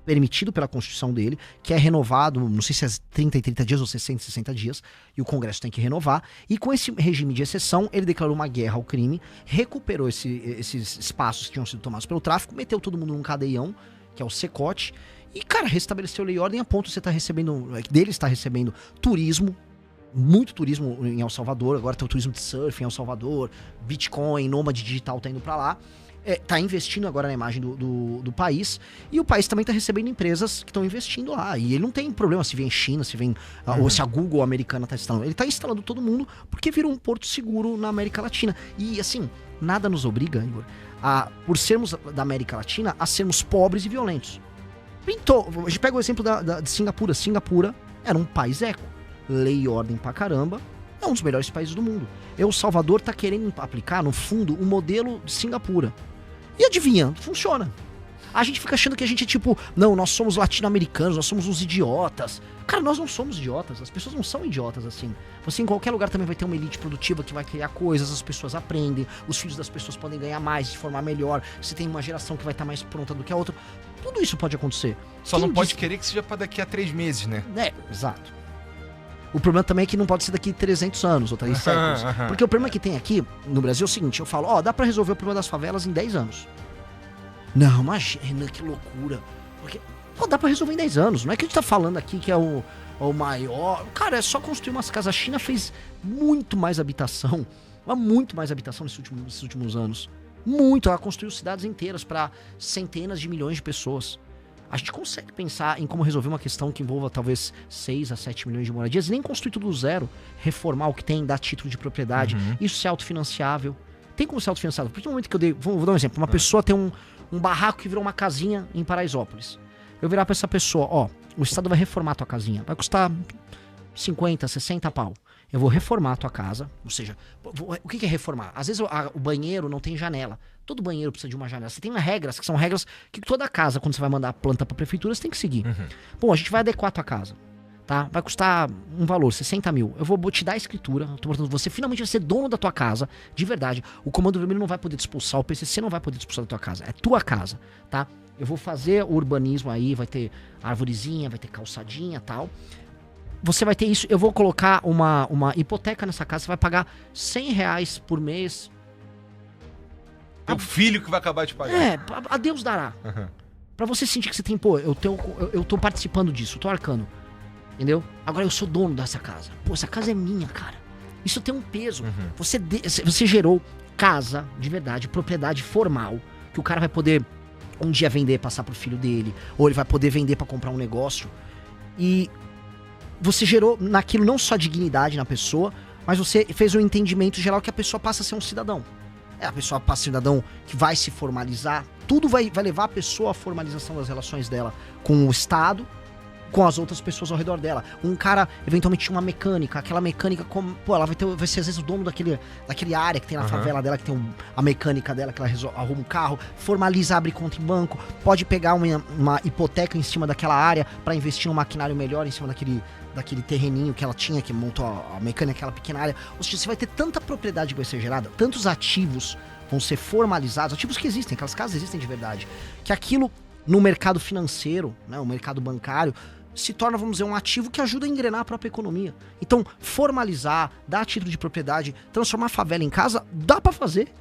A: permitido pela Constituição dele, que é renovado, não sei se é 30 e 30 dias ou 60 e 60 dias, e o Congresso tem que renovar. E com esse regime de exceção, ele declarou uma guerra ao crime, recuperou esses espaços que tinham sido tomados pelo tráfico, meteu todo mundo num cadeião, que é o Secote, e, cara, restabeleceu lei e ordem a ponto de você está recebendo turismo, muito turismo em El Salvador. Agora tem o turismo de surf em El Salvador, Bitcoin, nômade digital tá indo pra lá. Tá investindo agora na imagem do país, e o país também tá recebendo empresas que estão investindo lá. E ele não tem problema se vem China, se vem ou se a Google americana tá instalando. Ele tá instalando todo mundo porque virou um porto seguro na América Latina. E assim, nada nos obriga, Igor, por sermos da América Latina, a sermos pobres e violentos. Então, a gente pega o exemplo de Singapura. Singapura era um país eco. Lei e ordem pra caramba. É um dos melhores países do mundo. El Salvador tá querendo aplicar, no fundo, o modelo de Singapura. E adivinha, funciona. A gente fica achando que a gente é tipo, não, nós somos latino-americanos, nós somos uns idiotas. Cara, nós não somos idiotas, as pessoas não são idiotas assim. Você em qualquer lugar também vai ter uma elite produtiva que vai criar coisas, as pessoas aprendem, os filhos das pessoas podem ganhar mais, se formar melhor, você tem uma geração que vai estar mais pronta do que a outra. Tudo isso pode acontecer.
B: Só não pode querer que seja pra daqui a 3 meses, né?
A: Exato. O problema também é que não pode ser daqui a 300 anos ou 3 séculos. Porque o problema que tem aqui no Brasil é o seguinte, eu falo, dá pra resolver o problema das favelas em 10 anos. Não, imagina, que loucura. Porque, dá pra resolver em 10 anos. Não é que a gente tá falando aqui que é o maior... Cara, é só construir umas casas. A China fez muito mais habitação, nesses últimos anos. Muito, ela construiu cidades inteiras pra centenas de milhões de pessoas. A gente consegue pensar em como resolver uma questão que envolva talvez 6 a 7 milhões de moradias e nem construir tudo do zero, reformar o que tem, dar título de propriedade, isso ser autofinanciável. Tem como ser autofinanciável? Porque no momento que eu vou dar um exemplo, uma pessoa tem um barraco que virou uma casinha em Paraisópolis. Eu virar pra essa pessoa, o Estado vai reformar a tua casinha, vai custar 50, 60 pau. Eu vou reformar a tua casa, ou seja, o que é reformar? Às vezes o banheiro não tem janela. Todo banheiro precisa de uma janela. Você tem regras, que são regras que toda casa, quando você vai mandar a planta pra prefeitura, você tem que seguir. Bom, a gente vai adequar a tua casa. tá? Vai custar um valor, 60 mil. Eu vou te dar a escritura, portanto, você finalmente vai ser dono da tua casa, de verdade. O Comando Vermelho não vai poder te expulsar, o PCC não vai poder te expulsar da tua casa, é tua casa, tá? Eu vou fazer o urbanismo aí, vai ter arvorezinha, vai ter calçadinha e tal. Você vai ter isso, eu vou colocar uma hipoteca nessa casa, você vai pagar R$100 por mês.
B: Teu filho que vai acabar de pagar.
A: A Deus dará.
B: Uhum.
A: Pra você sentir que você tem, pô, eu tô participando disso, eu tô arcando. Entendeu? Agora eu sou dono dessa casa. Pô, essa casa é minha, cara. Isso tem um peso.
B: Uhum.
A: Você gerou casa, de verdade, propriedade formal, que o cara vai poder um dia vender, passar pro filho dele, ou ele vai poder vender pra comprar um negócio. E você gerou naquilo não só dignidade na pessoa, mas você fez um entendimento geral que a pessoa passa a ser um cidadão. A pessoa passa a ser um cidadão que vai se formalizar. Tudo vai levar a pessoa à formalização das relações dela com o Estado, com as outras pessoas ao redor dela. Um cara, eventualmente, tinha uma mecânica. Aquela mecânica, pô, ela vai ser às vezes o dono daquele área que tem na favela dela, que tem a mecânica dela, que ela arruma um carro, formaliza, abre conta em banco, pode pegar uma hipoteca em cima daquela área pra investir num maquinário melhor em cima daquele terreninho que ela tinha, que montou a mecânica, aquela pequena área. Ou seja, você vai ter tanta propriedade que vai ser gerada, tantos ativos vão ser formalizados, ativos que existem, aquelas casas existem de verdade, que aquilo no mercado financeiro, né, o mercado bancário, se torna, vamos dizer, um ativo que ajuda a engrenar a própria economia. Então, formalizar, dar título de propriedade, transformar a favela em casa, dá pra fazer.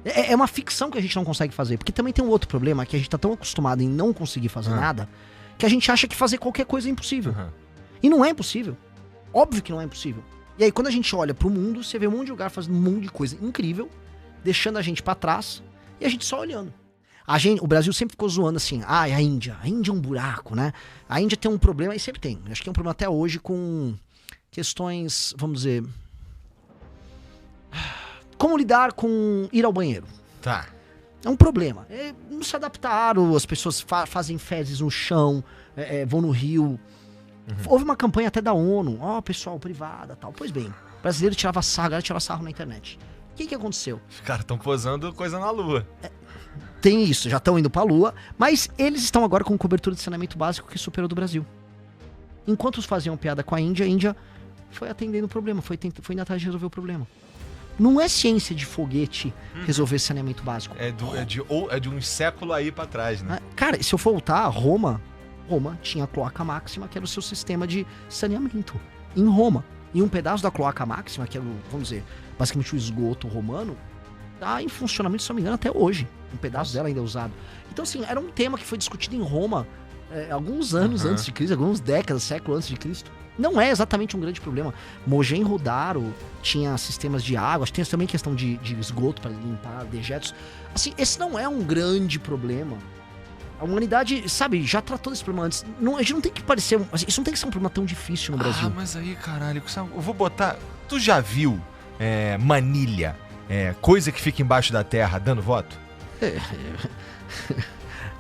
A: É uma ficção que a gente não consegue fazer, porque também tem um outro problema, que a gente tá tão acostumado em não conseguir fazer nada, que a gente acha que fazer qualquer coisa é impossível. E não é impossível. Óbvio que não é impossível. E aí, quando a gente olha pro mundo, você vê um monte de lugar fazendo um monte de coisa incrível, deixando a gente pra trás, e a gente só olhando. O Brasil sempre ficou zoando assim, a Índia é um buraco, né? A Índia tem um problema, e sempre tem, acho que é um problema até hoje com questões, vamos dizer, como lidar com ir ao banheiro.
B: Tá.
A: É um problema. Não se adaptaram, as pessoas fazem fezes no chão, vão no rio. Houve uma campanha até da ONU, pessoal, privada, tal. Pois bem, o brasileiro tirava sarro na internet. O que aconteceu?
B: Os caras estão posando coisa na lua.
A: Tem isso, já estão indo pra lua, mas eles estão agora com cobertura de saneamento básico que superou do Brasil. Enquanto faziam piada com a Índia foi atendendo o problema, foi indo atrás de resolver o problema. Não é ciência de foguete resolver saneamento básico.
B: É de um século aí pra trás, né?
A: Cara, se eu for voltar, Roma tinha a cloaca máxima, que era o seu sistema de saneamento. Em Roma. E um pedaço da cloaca máxima, que era, vamos dizer, basicamente o esgoto romano, tá em funcionamento, se não me engano, até hoje. Um pedaço dela ainda é usado. Então, assim, era um tema que foi discutido em Roma alguns anos antes de Cristo, algumas décadas, séculos antes de Cristo. Não é exatamente um grande problema. Mohenjo-Daro tinha sistemas de água, tem também questão de esgoto para limpar dejetos. Assim, esse não é um grande problema. A humanidade, sabe, já tratou desse problema antes. A gente não tem que parecer... isso não tem que ser um problema tão difícil no Brasil.
B: Mas aí, caralho, eu vou botar... Tu já viu Manilha? Coisa que fica embaixo da terra, dando voto?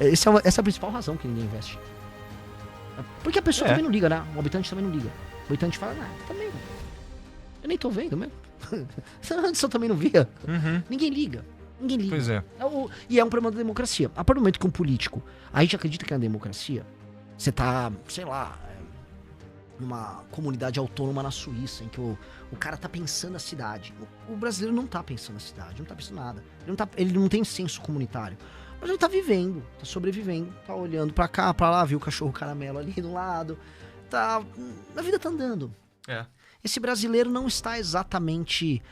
A: Essa é a principal razão que ninguém investe. Porque a pessoa também não liga, né? O habitante também não liga. O habitante fala, também. Eu nem tô vendo mesmo. Antes eu também não via. Ninguém liga.
B: Pois é.
A: E é um problema da democracia. A partir do momento que um político, a gente acredita que é uma democracia, você tá, sei lá, numa comunidade autônoma na Suíça, em que o cara tá pensando a cidade. O brasileiro não tá pensando a cidade, não tá pensando nada. Ele não tem senso comunitário. Mas ele tá vivendo, tá sobrevivendo, tá olhando pra cá, pra lá, viu o cachorro caramelo ali do lado. A vida tá andando. Esse brasileiro não está exatamente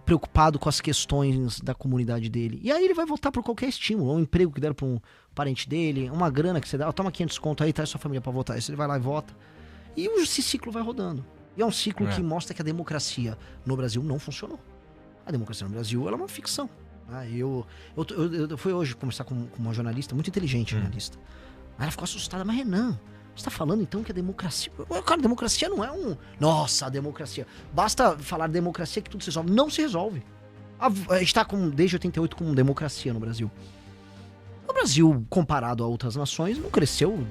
A: preocupado com as questões da comunidade dele. E aí ele vai votar por qualquer estímulo, um emprego que deram pra um parente dele, uma grana que você dá, toma 500 conto aí, traz sua família pra votar. Aí ele vai lá e vota. E esse ciclo vai rodando. E é um ciclo que mostra que a democracia no Brasil não funcionou. A democracia no Brasil ela é uma ficção. Eu fui hoje conversar com uma jornalista, muito inteligente jornalista. Aí ela ficou assustada, mas Renan, você tá falando então que a democracia... Cara, a democracia não é um... Nossa, a democracia. Basta falar democracia que tudo se resolve. Não se resolve. A gente tá desde 88 com democracia no Brasil. O Brasil, comparado a outras nações, não cresceu...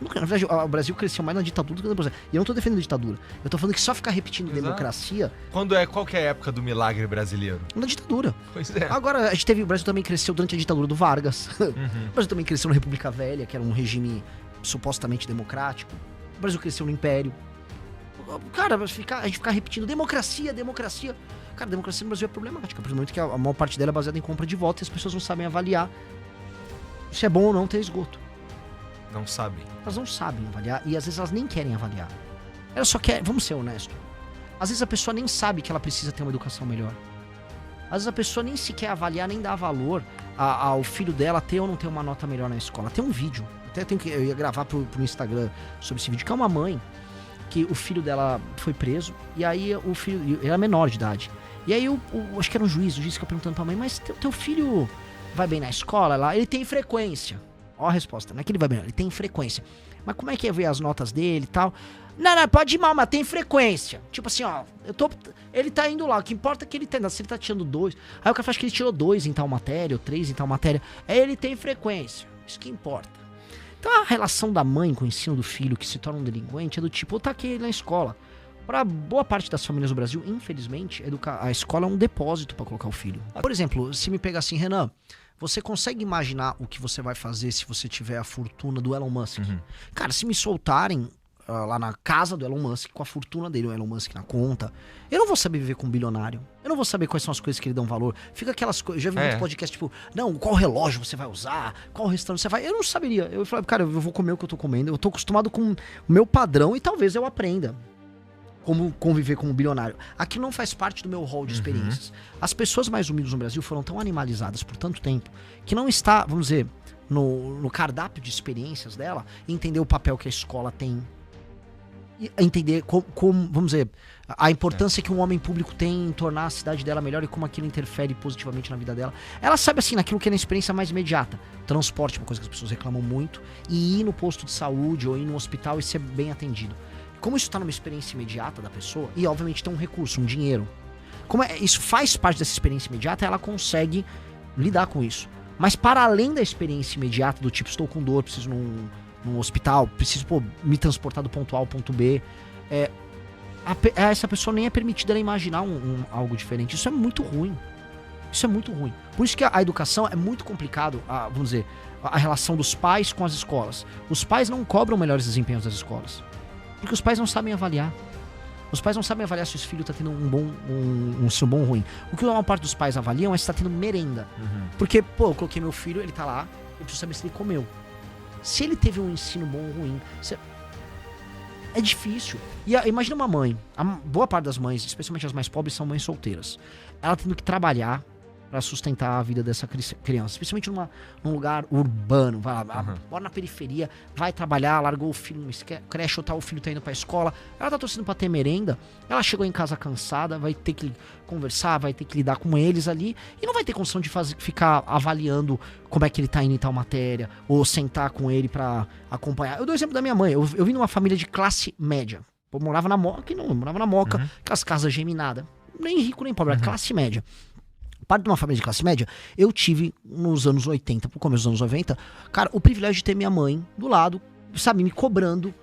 A: Na verdade, o Brasil cresceu mais na ditadura do que na democracia. E eu não tô defendendo a ditadura. Eu tô falando que só ficar repetindo democracia...
B: Qual que é a época do milagre brasileiro?
A: Na ditadura.
B: Pois é.
A: Agora, o Brasil também cresceu durante a ditadura do Vargas. O Brasil também cresceu na República Velha, que era um regime supostamente democrático. O Brasil cresceu no império. Cara, a gente ficar repetindo democracia. Cara, a democracia no Brasil é problemática. Por momento que a maior parte dela é baseada em compra de voto e as pessoas não sabem avaliar se é bom ou não ter esgoto.
B: Não sabem.
A: Elas não sabem avaliar e às vezes elas nem querem avaliar. Elas só querem, vamos ser honestos. Às vezes a pessoa nem sabe que ela precisa ter uma educação melhor. Às vezes a pessoa nem sequer avaliar, nem dá valor ao filho dela ter ou não ter uma nota melhor na escola. Tem um vídeo, eu ia gravar pro Instagram sobre esse vídeo, que é uma mãe que o filho dela foi preso e aí o filho, ele era menor de idade. E aí acho que era o juiz fica perguntando pra mãe, mas teu filho vai bem na escola lá? Ele tem frequência. Ó a resposta, não é que ele vai bem, ele tem frequência. Mas como é que é ver as notas dele e tal? Não, pode ir mal, mas tem frequência. Tipo assim, ó, ele tá indo lá, o que importa é que ele tem, se ele tá tirando 2. Aí o cara faz que ele tirou 2 em tal matéria, ou 3 em tal matéria. Aí ele tem frequência, isso que importa. Então a relação da mãe com o ensino do filho que se torna um delinquente é do tipo, eu taquei ele na escola. Pra boa parte das famílias do Brasil, infelizmente, a escola é um depósito pra colocar o filho. Por exemplo, se me pegar assim, Renan, você consegue imaginar o que você vai fazer se você tiver a fortuna do Elon Musk? Uhum. Cara, se me soltarem lá na casa do Elon Musk, com a fortuna dele, o Elon Musk na conta, eu não vou saber viver com um bilionário. Eu não vou saber quais são as coisas que ele dão valor. Fica aquelas coisas, já vi muitos podcasts tipo, não, qual relógio você vai usar, qual restaurante você vai... Eu não saberia. Eu falei, cara, eu vou comer o que eu tô comendo, eu tô acostumado com o meu padrão e talvez eu aprenda como conviver como bilionário. Aquilo não faz parte do meu rol de experiências. As pessoas mais humildes no Brasil foram tão animalizadas por tanto tempo que não está, vamos dizer, no cardápio de experiências dela, entender o papel que a escola tem, entender como, vamos dizer, a importância que um homem público tem em tornar a cidade dela melhor e como aquilo interfere positivamente na vida dela. Ela sabe, assim, naquilo que é na experiência mais imediata. Transporte, uma coisa que as pessoas reclamam muito, e ir no posto de saúde ou ir no hospital e ser bem atendido. Como isso está numa experiência imediata da pessoa, e obviamente tem um recurso, um dinheiro. Isso faz parte dessa experiência imediata, ela consegue lidar com isso. Mas para além da experiência imediata, do tipo, estou com dor, preciso num hospital, preciso me transportar do ponto A ao ponto B, essa pessoa nem é permitida ela imaginar algo diferente. Isso é muito ruim. Isso é muito ruim. Por isso que a educação é muito complicado, vamos dizer, a relação dos pais com as escolas. Os pais não cobram melhores desempenhos das escolas. Porque os pais não sabem avaliar. Os pais não sabem avaliar se o filho está tendo um ensino bom ou ruim. O que a maior parte dos pais avaliam é se está tendo merenda. Uhum. Porque, eu coloquei meu filho, ele tá lá, eu preciso saber se ele comeu. Se ele teve um ensino bom ou ruim. É difícil. E imagina uma mãe. A boa parte das mães, especialmente as mais pobres, são mães solteiras. Ela tendo que trabalhar para sustentar a vida dessa criança, especialmente num lugar urbano, vai lá, mora na periferia, vai trabalhar, largou o filho no creche, ou o filho tá indo pra escola, ela tá torcendo pra ter merenda, ela chegou em casa cansada, vai ter que conversar, vai ter que lidar com eles ali, e não vai ter condição de ficar avaliando como é que ele tá indo em tal matéria, ou sentar com ele pra acompanhar. Eu dou o exemplo da minha mãe, eu vim numa família de classe média, eu morava na Moca, aquelas casas geminadas, nem rico nem pobre, era classe média. Parte de uma família de classe média, eu tive nos anos 80, pro começo dos anos 90, cara, o privilégio de ter minha mãe do lado, sabe, me cobrando,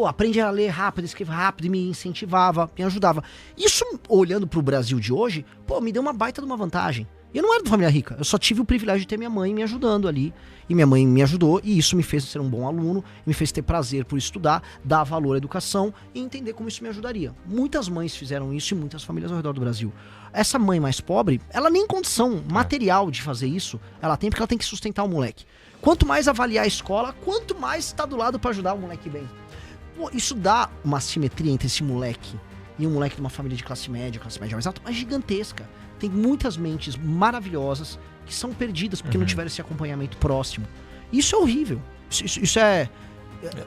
A: aprende a ler rápido, escrever rápido, e me incentivava, me ajudava. Isso, olhando pro Brasil de hoje, me deu uma baita de uma vantagem. Eu não era de família rica, eu só tive o privilégio de ter minha mãe me ajudando ali, e minha mãe me ajudou, e isso me fez ser um bom aluno, me fez ter prazer por estudar, dar valor à educação e entender como isso me ajudaria. Muitas mães fizeram isso e muitas famílias ao redor do Brasil. Essa mãe mais pobre, ela nem condição material de fazer isso, ela tem, porque ela tem que sustentar o moleque. Quanto mais avaliar a escola, quanto mais está do lado para ajudar o moleque bem. Isso dá uma assimetria entre esse moleque e um moleque de uma família de classe média mais alta, mas gigantesca. Tem muitas mentes maravilhosas que são perdidas porque não tiveram esse acompanhamento próximo. Isso é horrível. Isso é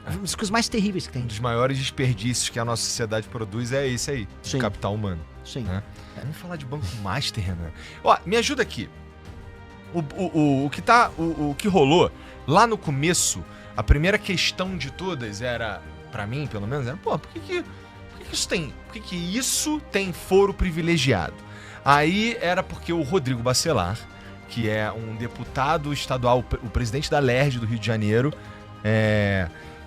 A: uma das coisas mais terríveis que tem.
B: Um dos maiores desperdícios que a nossa sociedade produz é esse aí, de capital humano.
A: Sim.
B: Né? Vamos falar de Banco Master, Renan. Me ajuda aqui. O que rolou lá no começo, a primeira questão de todas era, pra mim pelo menos, era, por que isso tem foro privilegiado? Aí era porque o Rodrigo Bacelar, que é um deputado estadual, o presidente da LERJ do Rio de Janeiro,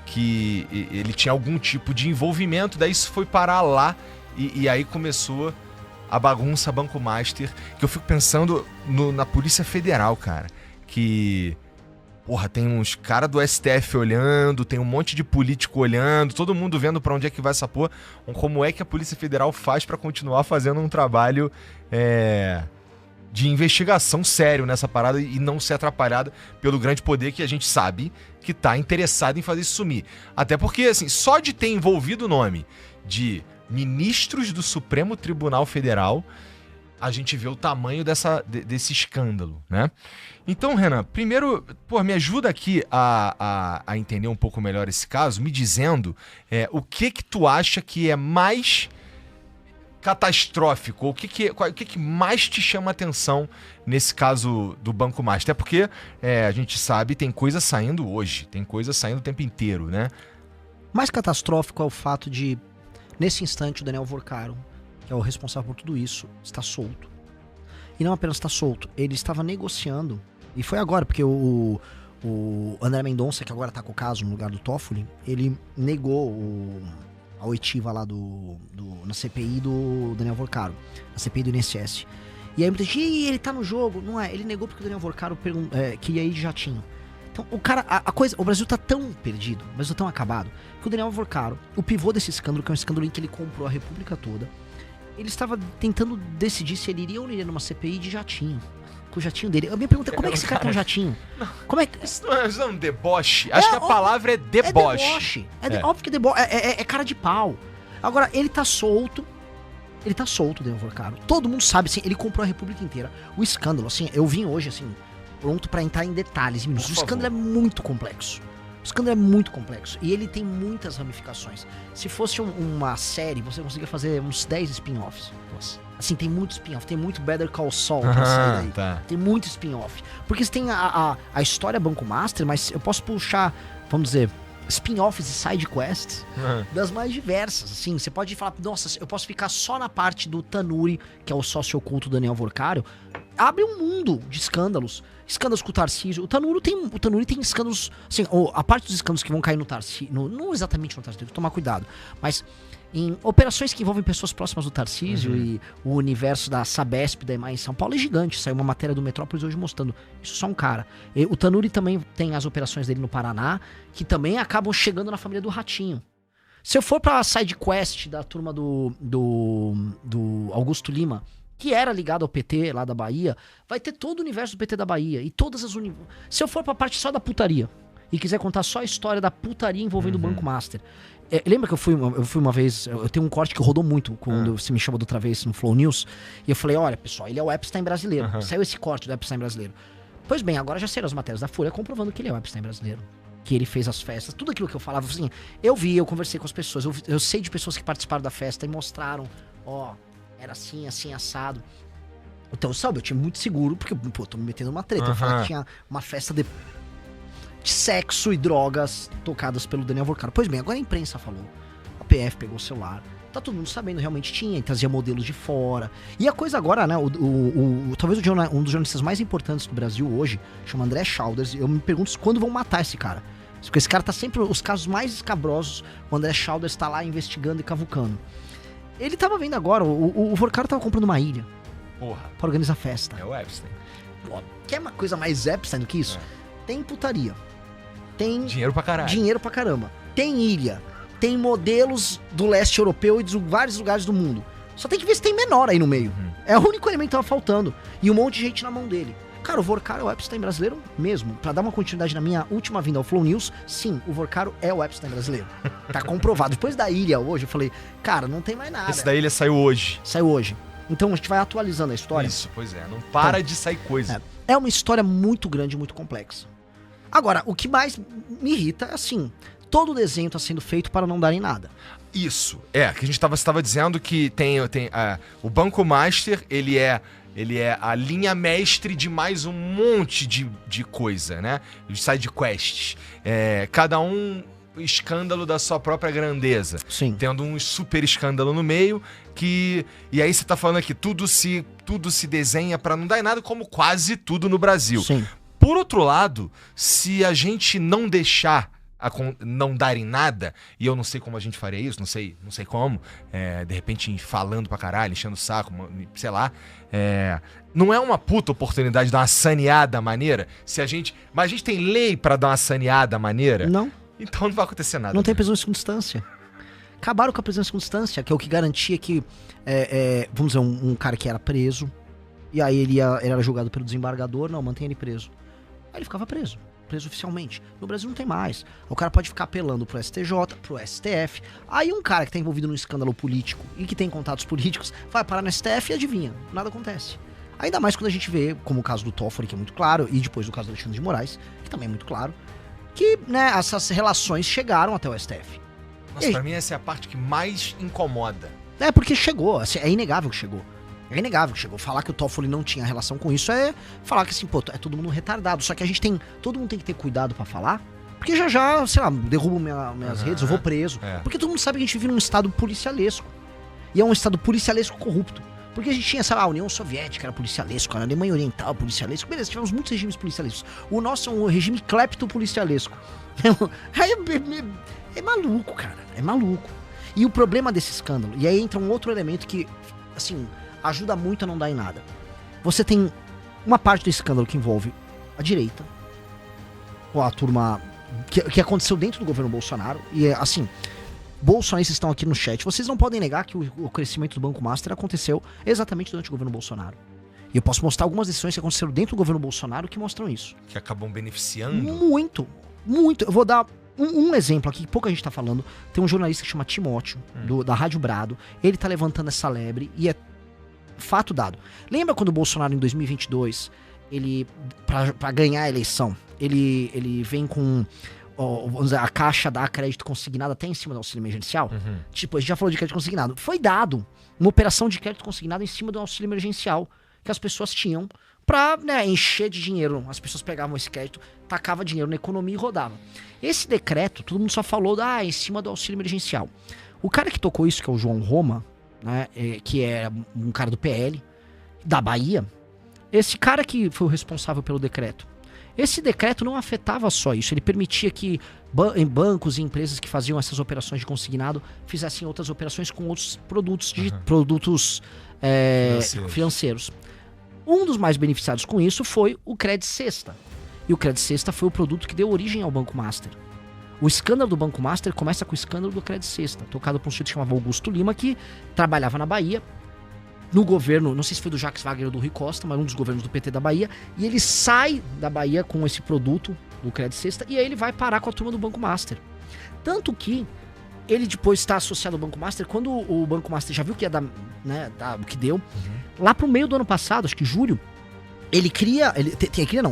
B: que ele tinha algum tipo de envolvimento, daí isso foi parar lá e aí começou a bagunça Banco Master, que eu fico pensando na Polícia Federal, cara, que Porra, tem uns caras do STF olhando, tem um monte de político olhando, todo mundo vendo pra onde é que vai essa porra. Como é que a Polícia Federal faz pra continuar fazendo um trabalho de investigação sério nessa parada e não ser atrapalhada pelo grande poder que a gente sabe que tá interessado em fazer isso sumir. Até porque, assim, só de ter envolvido o nome de ministros do Supremo Tribunal Federal, a gente vê o tamanho desse escândalo, né? Então, Renan, primeiro, me ajuda aqui a entender um pouco melhor esse caso, me dizendo o que tu acha que é mais catastrófico, o que mais te chama atenção nesse caso do Banco Master? Até porque a gente sabe, tem coisa saindo hoje, tem coisa saindo o tempo inteiro, né?
A: Mais catastrófico é o fato de, nesse instante, o Daniel Vorcaro, que é o responsável por tudo isso, está solto. E não apenas está solto, ele estava negociando, e foi agora, porque o André Mendonça, que agora está com o caso no lugar do Toffoli, ele negou a oitiva lá na CPI do Daniel Vorcaro, a CPI do INSS. E aí muita gente, ele tá no jogo. Não é, ele negou porque o Daniel Vorcaro queria ir de jatinho. Então, o Brasil tá tão perdido, o Brasil tá tão acabado, que o Daniel Vorcaro, o pivô desse escândalo, que é um escândalo em que ele comprou a República toda, ele estava tentando decidir se ele iria ou não iria numa CPI de jatinho. Com o jatinho dele. A minha pergunta é, como é que esse cara tem um jatinho? Como é que...
B: Isso não é um deboche? Acho que a palavra é deboche.
A: É deboche. Óbvio que deboche. É cara de pau. Agora, ele tá solto. Ele tá solto, Daniel Vorcaro. Todo mundo sabe, assim, ele comprou a República inteira. O escândalo, assim, eu vim hoje, assim, pronto pra entrar em detalhes. O escândalo é muito complexo. O escândalo é muito complexo. E ele tem muitas ramificações. Se fosse uma série, você conseguiria fazer uns 10 spin-offs. Assim, tem muito spin-off. Tem muito Better Call Saul pra sair daí.
B: Tá.
A: Tem muito spin-off. Porque você tem a história Banco Master, mas eu posso puxar, vamos dizer, spin-offs e side quests das mais diversas. Assim, você pode falar, nossa, eu posso ficar só na parte do Tanuri, que é o sócio oculto Daniel Vorcaro. Abre um mundo de escândalos. Escândalos com o Tarcísio. O Tanuri tem escândalos. Assim, a parte dos escândalos que vão cair no Tarcísio. Não exatamente no Tarcísio, tem que tomar cuidado. Mas em operações que envolvem pessoas próximas do Tarcísio e o universo da Sabesp, da EMAI em São Paulo é gigante. Saiu uma matéria do Metrópolis hoje mostrando. Isso é só um cara. O Tanuri também tem as operações dele no Paraná, que também acabam chegando na família do Ratinho. Se eu for pra side quest da turma do Augusto Lima, que era ligado ao PT lá da Bahia, vai ter todo o universo do PT da Bahia. E todas as Se eu for pra parte só da putaria e quiser contar só a história da putaria envolvendo o Banco Master. Lembra que eu fui uma vez, eu tenho um corte que rodou muito quando você me chamou da outra vez no Flow News, e eu falei, olha pessoal, ele é o Epstein brasileiro. Saiu esse corte do Epstein brasileiro. Pois bem, agora já saíram as matérias da Folha comprovando que ele é o Epstein brasileiro. Que ele fez as festas, tudo aquilo que eu falava, assim, eu conversei com as pessoas, eu sei de pessoas que participaram da festa e mostraram, era assim, assim, assado. Então, sabe, eu tinha muito seguro, porque, tô me metendo numa treta. Eu falei que tinha uma festa de sexo e drogas tocadas pelo Daniel Vorcaro. Pois bem, agora a imprensa falou. A PF pegou o celular. Tá todo mundo sabendo, realmente tinha, e trazia modelos de fora. E a coisa agora, né, talvez um dos jornalistas mais importantes do Brasil hoje, chama André Schauders, eu me pergunto quando vão matar esse cara. Porque esse cara tá sempre, os casos mais escabrosos, o André Schauders tá lá investigando e cavucando. Ele tava vendo agora, o Vorcaro tava comprando uma ilha.
B: Porra.
A: Pra organizar festa.
B: É o Epstein.
A: Quer uma coisa mais Epstein do que isso? Tem putaria. Tem
B: dinheiro pra caralho.
A: Dinheiro pra caramba. Tem ilha. Tem modelos do leste europeu e de vários lugares do mundo. Só tem que ver se tem menor aí no meio. É o único elemento que tava faltando. E um monte de gente na mão dele. Cara, o Vorcaro é o Epstein brasileiro mesmo. Pra dar uma continuidade na minha última vinda ao Flow News, sim, o Vorcaro é o Epstein brasileiro. Tá comprovado. Depois da ilha hoje, eu falei, cara, não tem mais nada.
B: Esse da ilha saiu hoje.
A: Saiu hoje. Então a gente vai atualizando a história.
B: Isso, pois é. Não para de sair coisa.
A: É uma história muito grande, muito complexa. Agora, o que mais me irrita é assim, todo o desenho tá sendo feito para não dar em nada.
B: Isso. Que a gente estava dizendo que tem o Banco Master, ele é a linha mestre de mais um monte de coisa, né? De side quests. Cada um escândalo da sua própria grandeza.
A: Sim.
B: Tendo um super escândalo no meio e aí você tá falando aqui, tudo se desenha para não dar em nada, como quase tudo no Brasil.
A: Sim.
B: Por outro lado, se a gente não deixar não dar em nada, e eu não sei como a gente faria isso, não sei como, de repente falando pra caralho, enchendo o saco, sei lá, não é uma puta oportunidade de dar uma saneada maneira? Mas a gente tem lei pra dar uma saneada maneira?
A: Não.
B: Então não vai acontecer nada.
A: Não tem prisão em segunda instância. Acabaram com a prisão em segunda instância, que é o que garantia que, vamos dizer, um cara que era preso, e aí ele era julgado pelo desembargador, não, mantém ele preso. Aí ele ficava preso oficialmente. No Brasil não tem mais. O cara pode ficar apelando pro STJ, pro STF. Aí um cara que tá envolvido num escândalo político e que tem contatos políticos vai parar no STF e adivinha, nada acontece. Ainda mais quando a gente vê, como o caso do Toffoli, que é muito claro, e depois o caso do Alexandre de Moraes, que também é muito claro, que, né, essas relações chegaram até o STF.
B: Nossa, pra mim essa é a parte que mais incomoda.
A: Porque chegou, assim, é inegável que chegou. É inegável que chegou. Falar que o Toffoli não tinha relação com isso é falar que, assim, pô, é todo mundo retardado. Só que a gente tem... Todo mundo tem que ter cuidado pra falar, porque já, sei lá, derrubo minhas redes, eu vou preso. Porque todo mundo sabe que a gente vive num estado policialesco. E é um estado policialesco corrupto. Porque a gente tinha, sei lá, a União Soviética era policialesco, a Alemanha Oriental policialesco. Beleza, tivemos muitos regimes policialescos. O nosso é um regime clepto-policialesco. É maluco, cara. É maluco. E o problema desse escândalo, e aí entra um outro elemento que, assim, ajuda muito a não dar em nada. Você tem uma parte do escândalo que envolve a direita, ou a turma que aconteceu dentro do governo Bolsonaro, e assim, bolsonaristas estão aqui no chat, vocês não podem negar que o crescimento do Banco Master aconteceu exatamente durante o governo Bolsonaro. E eu posso mostrar algumas decisões que aconteceram dentro do governo Bolsonaro que mostram isso.
B: Que acabam beneficiando?
A: Muito, muito. Eu vou dar um exemplo aqui que pouca gente tá falando. Tem um jornalista que chama Timóteo, da Rádio Brado. Ele tá levantando essa lebre e é fato dado. Lembra quando o Bolsonaro, em 2022, ele, pra ganhar a eleição, ele vem com, vamos dizer, a Caixa dá crédito consignado até em cima do auxílio emergencial? Tipo, a gente já falou de crédito consignado. Foi dado uma operação de crédito consignado em cima do auxílio emergencial que as pessoas tinham pra, né, encher de dinheiro. As pessoas pegavam esse crédito, tacavam dinheiro na economia e rodavam. Esse decreto, todo mundo só falou em cima do auxílio emergencial. O cara que tocou isso, que é o João Roma, né, que é um cara do PL, da Bahia, esse cara que foi o responsável pelo decreto. Esse decreto não afetava só isso, ele permitia que em bancos e empresas que faziam essas operações de consignado fizessem outras operações com outros produtos, produtos financeiros. Um dos mais beneficiados com isso foi o Credit Sexta. E o Credit Sexta foi o produto que deu origem ao Banco Master. O escândalo do Banco Master começa com o escândalo do Credit Sexta, tocado por um sujeito que chamava Augusto Lima, que trabalhava na Bahia, no governo, não sei se foi do Jacques Wagner ou do Rui Costa, mas um dos governos do PT da Bahia, e ele sai da Bahia com esse produto do Credit Sexta, e aí ele vai parar com a turma do Banco Master. Tanto que ele depois está associado ao Banco Master, quando o Banco Master já viu que ia dar, né, o que deu, lá pro meio do ano passado, acho que julho, ele cria,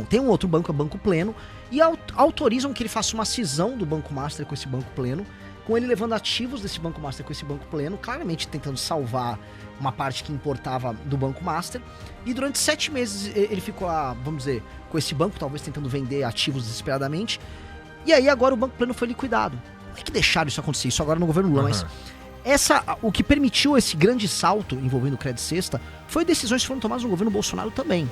A: tem um outro banco, é o Banco Pleno, e autorizam que ele faça uma cisão do Banco Master com esse Banco Pleno, com ele levando ativos desse Banco Master com esse Banco Pleno, claramente tentando salvar uma parte que importava do Banco Master, e durante 7 meses ele ficou lá, vamos dizer, com esse banco, talvez tentando vender ativos desesperadamente, e aí agora o Banco Pleno foi liquidado. Não é que deixaram isso acontecer, isso agora no governo Lula, mas o que permitiu esse grande salto envolvendo o Credit Sexta foi decisões que foram tomadas no governo Bolsonaro também.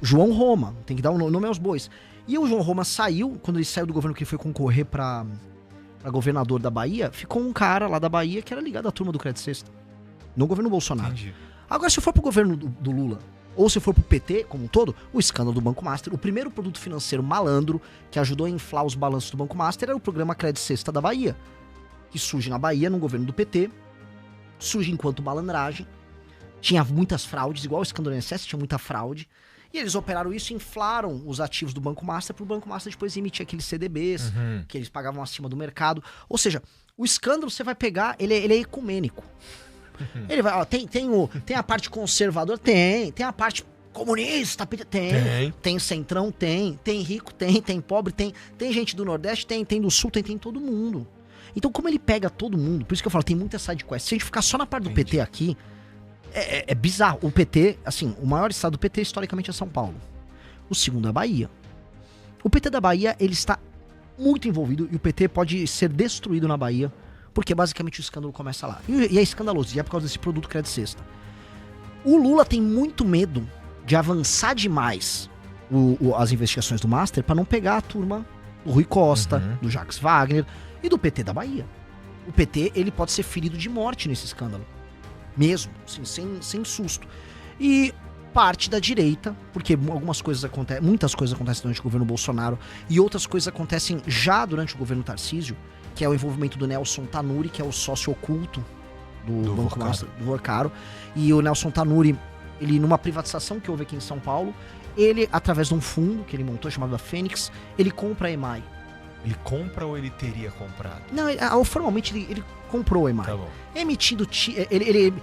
A: João Roma, tem que dar o nome aos bois. E o João Roma saiu, quando ele saiu do governo que ele foi concorrer pra governador da Bahia, ficou um cara lá da Bahia que era ligado à turma do Credit Sexta, no governo Bolsonaro. Entendi. Agora, se for pro governo do Lula, ou se for pro PT como um todo, o escândalo do Banco Master, o primeiro produto financeiro malandro que ajudou a inflar os balanços do Banco Master era o programa Credit Sexta da Bahia, que surge na Bahia, no governo do PT, surge enquanto malandragem, tinha muitas fraudes, igual o escândalo do INSS, tinha muita fraude, e eles operaram isso e inflaram os ativos do Banco Master para o Banco Master depois emitir aqueles CDBs, que eles pagavam acima do mercado. Ou seja, o escândalo você vai pegar, ele é ecumênico. Ele vai, ó, tem a parte conservadora? Tem a parte comunista? Tem centrão? Tem rico? Tem pobre? Tem gente do Nordeste? Tem do Sul? Tem todo mundo. Então, como ele pega todo mundo, por isso que eu falo, tem muita sidequest. Se a gente ficar só na parte do PT aqui, é bizarro. O PT, assim, o maior estado do PT historicamente é São Paulo. O segundo é a Bahia. O PT da Bahia, ele está muito envolvido e o PT pode ser destruído na Bahia, porque basicamente o escândalo começa lá. E é escandaloso, e é por causa desse produto Credit Sexta. O Lula tem muito medo de avançar demais as investigações do Master para não pegar a turma do Rui Costa, do Jacques Wagner e do PT da Bahia. O PT, ele pode ser ferido de morte nesse escândalo. Mesmo, assim, sem susto. E parte da direita, porque muitas coisas acontecem durante o governo Bolsonaro e outras coisas acontecem já durante o governo Tarcísio, que é o envolvimento do Nelson Tanuri, que é o sócio oculto do Banco Master, do Vorcaro. E o Nelson Tanuri, ele numa privatização que houve aqui em São Paulo, ele, através de um fundo que ele montou, chamado da Fênix, ele compra a EMAI.
B: Ele compra ou ele teria comprado?
A: Não, formalmente ele comprou a EMAI.
B: Tá bom.
A: Ele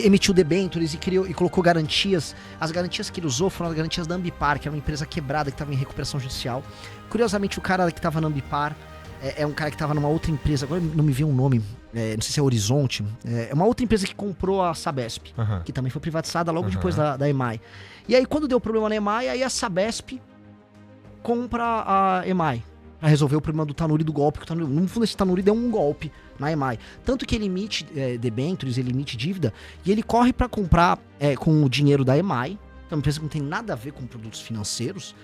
A: emitiu debêntures e colocou garantias. As garantias que ele usou foram as garantias da Ambipar, que era uma empresa quebrada que estava em recuperação judicial. Curiosamente, o cara que estava na Ambipar é um cara que estava numa outra empresa, agora não me veio um nome, não sei se é Horizonte. É uma outra empresa que comprou a Sabesp, que também foi privatizada logo depois da EMAI. E aí, quando deu problema na EMAI, aí a Sabesp compra a EMAI. Pra resolver o problema do Tanuri do golpe. Que no fundo, esse Tanuri deu um golpe na EMAI. Tanto que ele emite debêntures, ele emite dívida, e ele corre pra comprar com o dinheiro da EMAI, que é uma empresa que não tem nada a ver com produtos financeiros,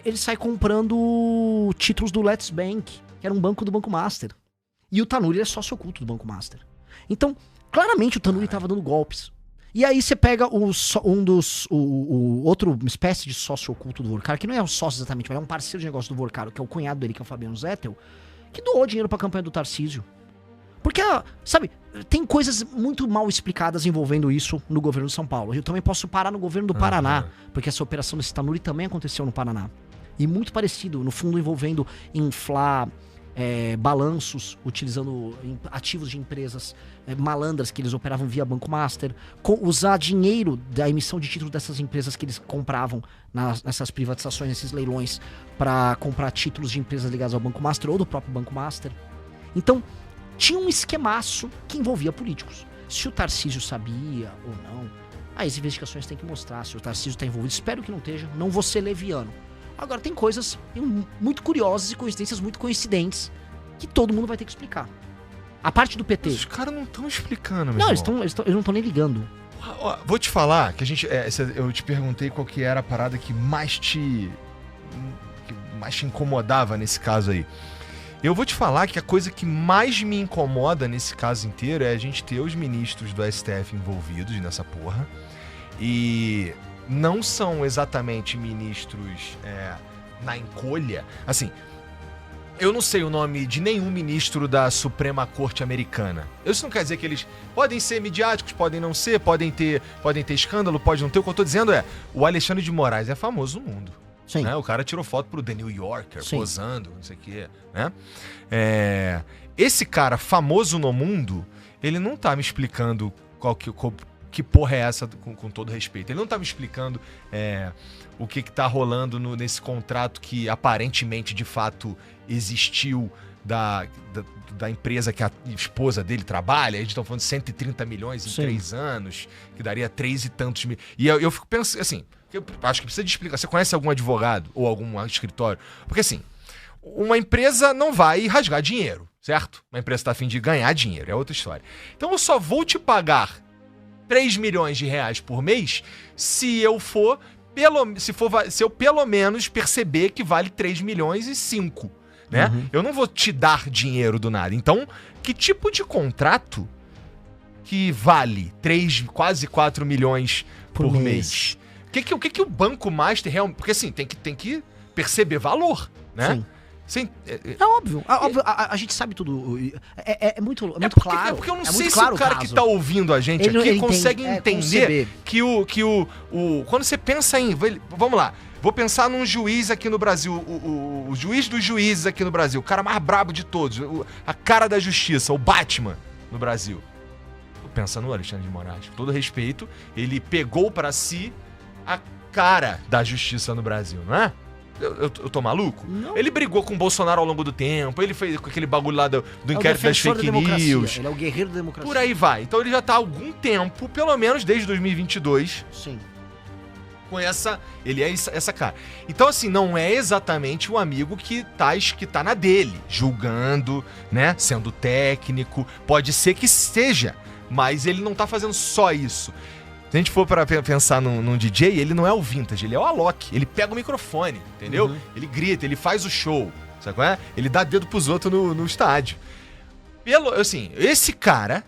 A: ele sai comprando títulos do Let's Bank, que era um banco do Banco Master. E o Tanuri é sócio oculto do Banco Master. Então, claramente o Tanuri tava dando golpes. E aí você pega outro espécie de sócio oculto do Vorcaro, que não é um sócio exatamente, mas é um parceiro de negócio do Vorcaro, que é o cunhado dele, que é o Fabiano Zettel, que doou dinheiro pra campanha do Tarcísio. Porque, sabe, tem coisas muito mal explicadas envolvendo isso no governo de São Paulo. Eu também posso parar no governo do Paraná, porque essa operação desse Tanuri também aconteceu no Paraná. E muito parecido, no fundo envolvendo inflar balanços, utilizando ativos de empresas malandras que eles operavam via Banco Master, usar dinheiro da emissão de títulos dessas empresas que eles compravam nessas privatizações, nesses leilões, para comprar títulos de empresas ligadas ao Banco Master ou do próprio Banco Master. Então, tinha um esquemaço que envolvia políticos. Se o Tarcísio sabia ou não, as investigações têm que mostrar se o Tarcísio está envolvido. Espero que não esteja, não vou ser leviano. Agora, tem coisas muito curiosas e coincidências muito coincidentes que todo mundo vai ter que explicar. A parte do PT...
B: Os caras não estão explicando, meu
A: Não,
B: irmão.
A: eles não estão nem ligando.
B: Vou te falar que eu te perguntei qual que era a parada que mais te incomodava nesse caso aí. Eu vou te falar que a coisa que mais me incomoda nesse caso inteiro é a gente ter os ministros do STF envolvidos nessa porra. E não são exatamente ministros na encolha. Assim, eu não sei o nome de nenhum ministro da Suprema Corte Americana. Isso não quer dizer que eles podem ser midiáticos, podem não ser, podem ter escândalo, pode não ter. O que eu tô dizendo o Alexandre de Moraes é famoso no mundo.
A: Sim.
B: Né? O cara tirou foto pro The New Yorker,
A: Sim.
B: posando, não sei o quê. Né? Esse cara famoso no mundo, ele não tá me explicando que porra é essa, com todo respeito. Ele não tá me explicando o que tá rolando nesse contrato que aparentemente, de fato, existiu da empresa que a esposa dele trabalha. Eles estão falando de 130 milhões em 3 anos, que daria 3 e tantos mil. E eu fico pensando, assim, eu acho que precisa de explicar. Você conhece algum advogado ou algum escritório? Porque, assim, uma empresa não vai rasgar dinheiro, certo? Uma empresa tá a fim de ganhar dinheiro, é outra história. Então eu só vou te pagar 3 milhões de reais por mês se eu pelo menos perceber que vale 3 milhões e 5, né? Eu não vou te dar dinheiro do nada. Então, que tipo de contrato que vale quase 4 milhões por mês? O que o Banco Master realmente... Porque assim, tem que perceber valor, né?
A: Sim. É óbvio. A gente sabe tudo. É muito claro.
B: É porque eu não
A: é
B: sei se
A: claro
B: o cara que tá ouvindo a gente aqui consegue entender que quando você pensa em... Vamos lá. Vou pensar num juiz aqui no Brasil. O juiz dos juízes aqui no Brasil. O cara mais brabo de todos. A cara da justiça. O Batman no Brasil. Pensa no Alexandre de Moraes. Com todo respeito, ele pegou pra si a cara da justiça no Brasil, não é? Eu tô maluco?
A: Não.
B: Ele brigou com o Bolsonaro ao longo do tempo, ele fez com aquele bagulho lá do inquérito das fake news.
A: Ele é o guerreiro da democracia.
B: Por aí vai. Então ele já tá há algum tempo, pelo menos desde 2022,
A: Sim.
B: com ele é essa cara. Então, assim, não é exatamente o amigo que tá na dele, julgando, né, sendo técnico. Pode ser que seja, mas ele não tá fazendo só isso. Se a gente for para pensar num DJ, ele não é o Vintage, ele é o Alok. Ele pega o microfone, entendeu? Ele grita, ele faz o show. Sabe qual é? Ele dá dedo pros outros no estádio. Assim, esse cara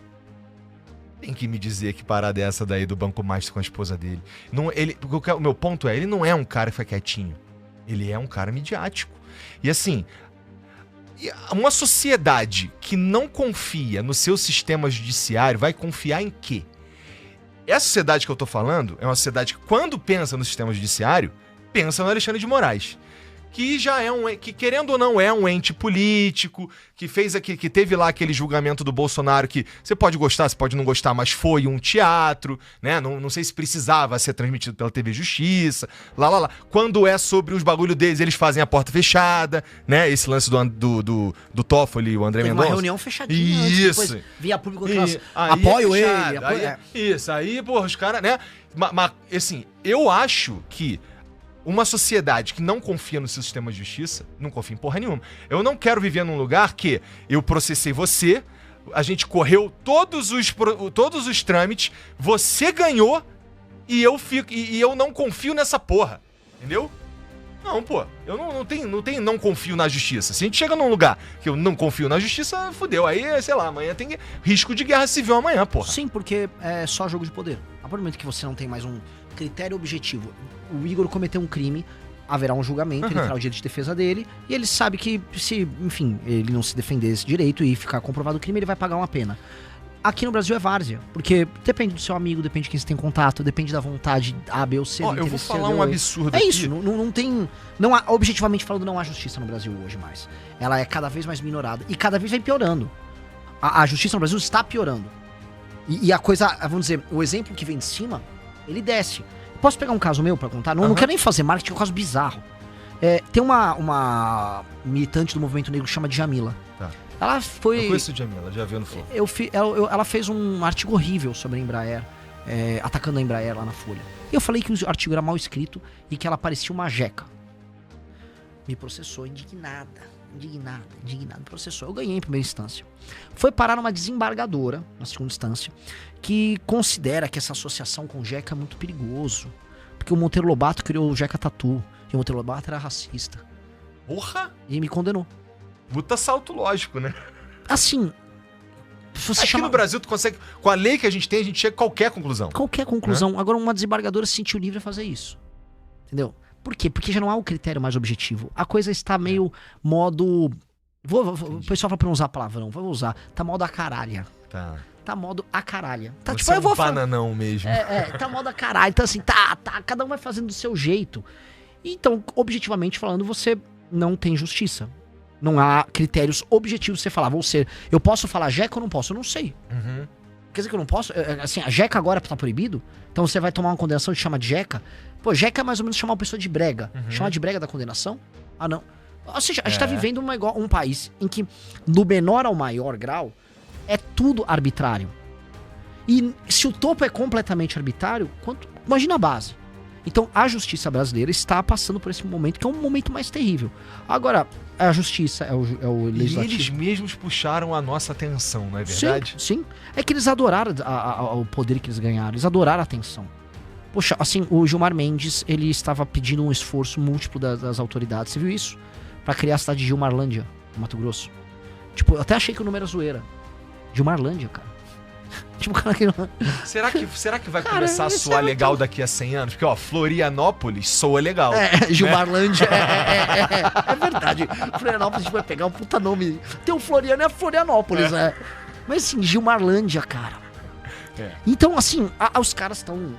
B: tem que me dizer que parada é essa daí do Banco Master com a esposa dele. Não, o meu ponto é, ele não é um cara que fica quietinho. Ele é um cara midiático. E assim, uma sociedade que não confia no seu sistema judiciário vai confiar em quê? Essa sociedade que eu tô falando é uma sociedade que, quando pensa no sistema judiciário, pensa no Alexandre de Moraes. Que já é que querendo ou não é um ente político, que teve lá aquele julgamento do Bolsonaro, que você pode gostar, você pode não gostar, mas foi um teatro, né? Não sei se precisava ser transmitido pela TV Justiça, lá. Quando é sobre os bagulho deles, eles fazem a porta fechada, né? Esse lance do Toffoli e o André Mendonça.
A: Uma reunião fechadinha antes,
B: Isso.
A: depois via público apoio ele.
B: Aí, porra, os caras, né? Mas, assim, eu acho que uma sociedade que não confia no seu sistema de justiça, não confia em porra nenhuma. Eu não quero viver num lugar que eu processei você, a gente correu todos os trâmites, você ganhou e eu não confio nessa porra. Entendeu? Não, pô. Eu não confio na justiça. Se a gente chega num lugar que eu não confio na justiça, fudeu. Aí, sei lá, amanhã tem risco de guerra civil amanhã, porra.
A: Sim, porque é só jogo de poder. A partir do momento que você não tem mais um critério objetivo, o Igor cometeu um crime, haverá um julgamento, ele terá o direito de defesa dele, e ele sabe que se, enfim, ele não se defender desse direito e ficar comprovado o crime, ele vai pagar uma pena. Aqui no Brasil é várzea, porque depende do seu amigo, depende de quem você tem contato, depende da vontade A, B ou C.
B: Eu vou falar um absurdo
A: aqui. É isso, não há, objetivamente falando, não há justiça no Brasil hoje mais. Ela é cada vez mais minorada e cada vez vem piorando. A justiça no Brasil está piorando. E a coisa, vamos dizer, o exemplo que vem de cima, ele desce. Posso pegar um caso meu pra contar? Não quero nem fazer marketing, é um caso bizarro. Tem uma militante do movimento negro que chama Djamila. Tá. Ela foi...
B: Eu conheço a Djamila, já vi no Flow.
A: Ela fez um artigo horrível sobre a Embraer, atacando a Embraer lá na Folha. E eu falei que o artigo era mal escrito e que ela parecia uma jeca. Me processou, indignada, processou. Eu ganhei em primeira instância. Foi parar numa desembargadora, na segunda instância, que considera que essa associação com jeca é muito perigoso. Porque o Monteiro Lobato criou o Jeca Tatu. E o Monteiro Lobato era racista.
B: Porra!
A: E me condenou.
B: Puta salto lógico, né?
A: Assim...
B: Aqui no Brasil, tu consegue... Com a lei que a gente tem, a gente chega a qualquer conclusão.
A: Qualquer conclusão. Agora, uma desembargadora se sentiu livre a fazer isso. Entendeu? Por quê? Porque já não há um critério mais objetivo. A coisa está meio modo... o pessoal fala pra não usar palavrão. Vou usar. Tá modo a caralha. Tá modo a caralha. Tá,
B: tipo, eu vou bananão mesmo.
A: Tá modo a caralho. Então assim, cada um vai fazendo do seu jeito. Então, objetivamente falando, você não tem justiça. Não há critérios objetivos de você falar. Eu posso falar jeca ou não posso? Eu não sei. Quer dizer que eu não posso? Assim, a jeca agora tá proibido? Então você vai tomar uma condenação e chama de jeca? Pô, jeca é mais ou menos chamar uma pessoa de brega. Chamar de brega da condenação? Ah, não. Ou seja, a gente tá vivendo um país em que, do menor ao maior grau, é tudo arbitrário. E se o topo é completamente arbitrário, imagina a base. Então a justiça brasileira está passando por esse momento, que é um momento mais terrível. Agora, a justiça é o legislativo.
B: E eles mesmos puxaram a nossa atenção, não é verdade?
A: Sim. É que eles adoraram o poder que eles ganharam, eles adoraram a atenção. Poxa, assim, o Gilmar Mendes, ele estava pedindo um esforço múltiplo das autoridades, você viu isso? Pra criar a cidade de Gilmarlândia, no Mato Grosso. Tipo, eu até achei que o número era zoeira. Gilmarlândia, cara. Tipo, cara que não...
B: Será que vai começar a soar legal daqui a 100 anos? Porque, ó, Florianópolis soa legal.
A: Gilmarlândia é verdade. Florianópolis a gente vai pegar um puta nome. Tem o Floriano, é Florianópolis, né? Mas assim, Gilmarlândia, cara. Então, assim, os caras estão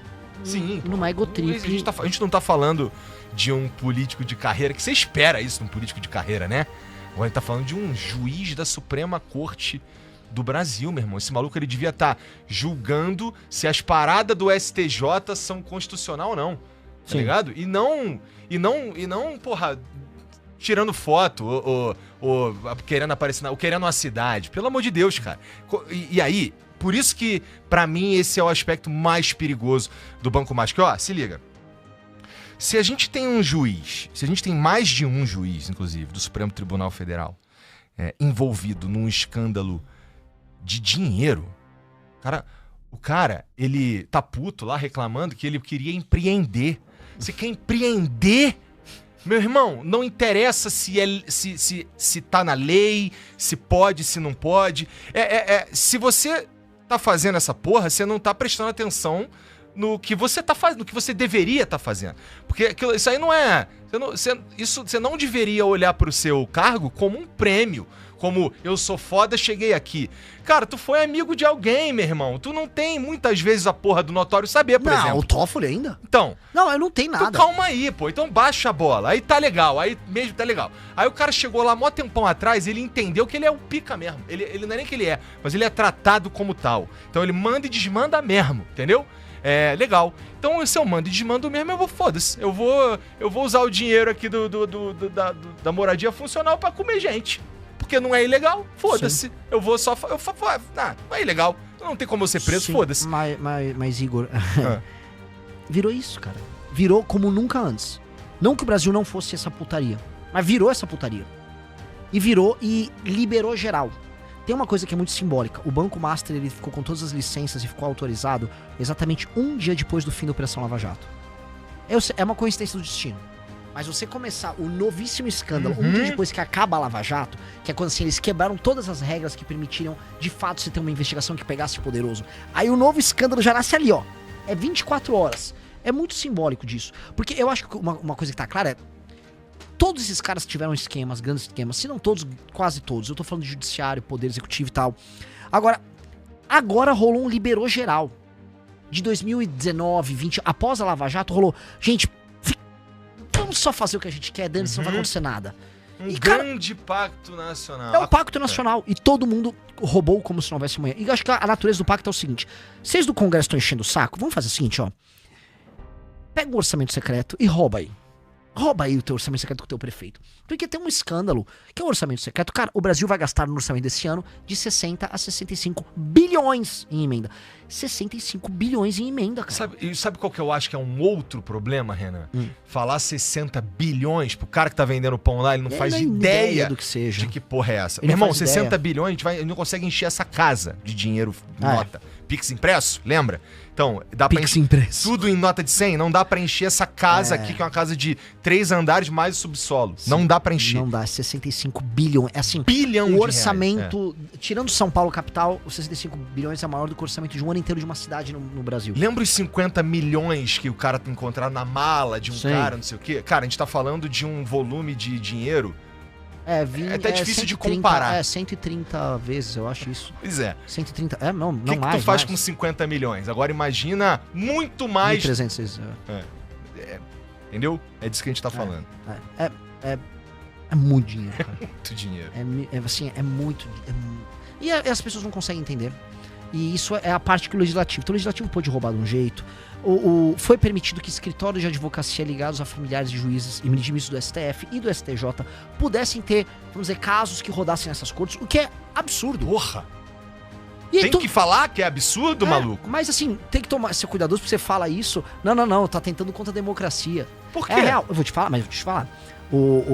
A: numa egotrip.
B: A gente não tá falando de um político de carreira, que você espera isso de um político de carreira, né? A gente tá falando de um juiz da Suprema Corte do Brasil, meu irmão. Esse maluco, ele devia estar julgando se as paradas do STJ são constitucional ou não. Tá ligado? E não, porra, tirando foto ou querendo aparecer, ou querendo uma cidade. Pelo amor de Deus, cara. E aí, por isso que, pra mim, esse é o aspecto mais perigoso do Banco Master. Ó, se liga. Se a gente tem um juiz, se a gente tem mais de um juiz, inclusive, do Supremo Tribunal Federal, envolvido num escândalo de dinheiro, o cara, ele tá puto lá reclamando que ele queria empreender. Você quer empreender Meu irmão, não interessa se tá na lei, se pode, se não pode. Se você tá fazendo essa porra, você não tá prestando atenção no que você tá fazendo, no que você deveria estar fazendo. Porque isso aí não é... Você não deveria olhar pro seu cargo como um prêmio. Como, eu sou foda, cheguei aqui. Cara, tu foi amigo de alguém, meu irmão. Tu não tem, muitas vezes, a porra do notório saber, por exemplo.
A: Não, o Toffoli ainda?
B: Então...
A: Não, eu não tenho nada.
B: Então calma aí, pô. Então baixa a bola. Aí tá legal. Aí mesmo tá legal. Aí o cara chegou lá mó tempão atrás, ele entendeu que ele é o pica mesmo. Ele não é nem que ele é, mas ele é tratado como tal. Então ele manda e desmanda mesmo, entendeu? É, legal. Então, se eu mando e desmando mesmo, eu vou, foda-se. Eu vou usar o dinheiro aqui da moradia funcional pra comer gente. Porque não é ilegal, foda-se. Eu vou só... não é ilegal. Não tem como eu ser preso, foda-se.
A: Mas Igor... virou isso, cara. Virou como nunca antes. Não que o Brasil não fosse essa putaria, mas virou essa putaria. E virou e liberou geral. Tem uma coisa que é muito simbólica. O Banco Master, ele ficou com todas as licenças e ficou autorizado exatamente um dia depois do fim da Operação Lava Jato. É uma coincidência do destino. Mas você começar o novíssimo escândalo um dia depois que acaba a Lava Jato, que é quando assim, eles quebraram todas as regras que permitiriam, de fato, você ter uma investigação que pegasse poderoso. Aí o novo escândalo já nasce ali, ó. É 24 horas. É muito simbólico disso. Porque eu acho que uma coisa que tá clara é... Todos esses caras tiveram esquemas, grandes esquemas. Se não todos, quase todos. Eu tô falando de judiciário, poder executivo e tal. Agora rolou um liberou geral. De 2019, 20, após a Lava Jato, rolou... Gente... Vamos só fazer o que a gente quer, dane-se, não vai acontecer nada.
B: Um grande pacto nacional.
A: É um pacto nacional. E todo mundo roubou como se não houvesse amanhã. E eu acho que a natureza do pacto é o seguinte. Vocês do Congresso estão enchendo o saco? Vamos fazer o seguinte, ó. Pega o orçamento secreto e rouba aí. Rouba aí o teu orçamento secreto com o teu prefeito. Porque tem um escândalo, que é o orçamento secreto. Cara, o Brasil vai gastar no orçamento desse ano de 60 a 65 bilhões em emenda. 65 bilhões em emenda, cara.
B: Sabe qual que eu acho que é um outro problema, Renan? Falar 60 bilhões pro cara que tá vendendo pão lá, ele não faz ideia
A: do que seja.
B: De que porra é essa.
A: Ele
B: Meu irmão,
A: faz
B: 60
A: ideia.
B: bilhões, a gente não consegue encher essa casa de dinheiro nota. Pix impresso, lembra? Então, dá pra encher
A: impresso.
B: tudo em nota de 100, não dá pra encher essa casa aqui, que é uma casa de 3 andares mais o subsolo. Sim, não dá pra encher.
A: Não dá, 65 bilhões. É assim,
B: bilhão
A: o
B: de
A: orçamento, tirando São Paulo capital, os 65 bilhões é maior do que o orçamento de um ano inteiro de uma cidade no Brasil.
B: Lembra os 50 milhões que o cara encontrou na mala de um cara, não sei o quê? Cara, a gente tá falando de um volume de dinheiro... É até difícil
A: 130,
B: de comparar.
A: 130 vezes, eu acho isso.
B: Pois é.
A: 130, não
B: O que
A: mais.
B: tu faz com 50 milhões? Agora imagina muito mais...
A: 1.300 vezes.
B: Entendeu? É disso que a gente tá falando.
A: É muito dinheiro, cara.
B: Muito dinheiro.
A: É muito... E as pessoas não conseguem entender. E isso é a parte que o Legislativo... Então o Legislativo pôde roubar de um jeito... Foi permitido que escritórios de advocacia ligados a familiares de juízes e ministros do STF e do STJ pudessem ter, vamos dizer, casos que rodassem nessas cortes, o que é absurdo.
B: Porra!
A: E
B: tem que falar que é absurdo, maluco?
A: Mas assim, tem que ser cuidadoso porque você fala isso. Não, tá tentando contra a democracia.
B: Por quê?
A: É real, eu vou te falar.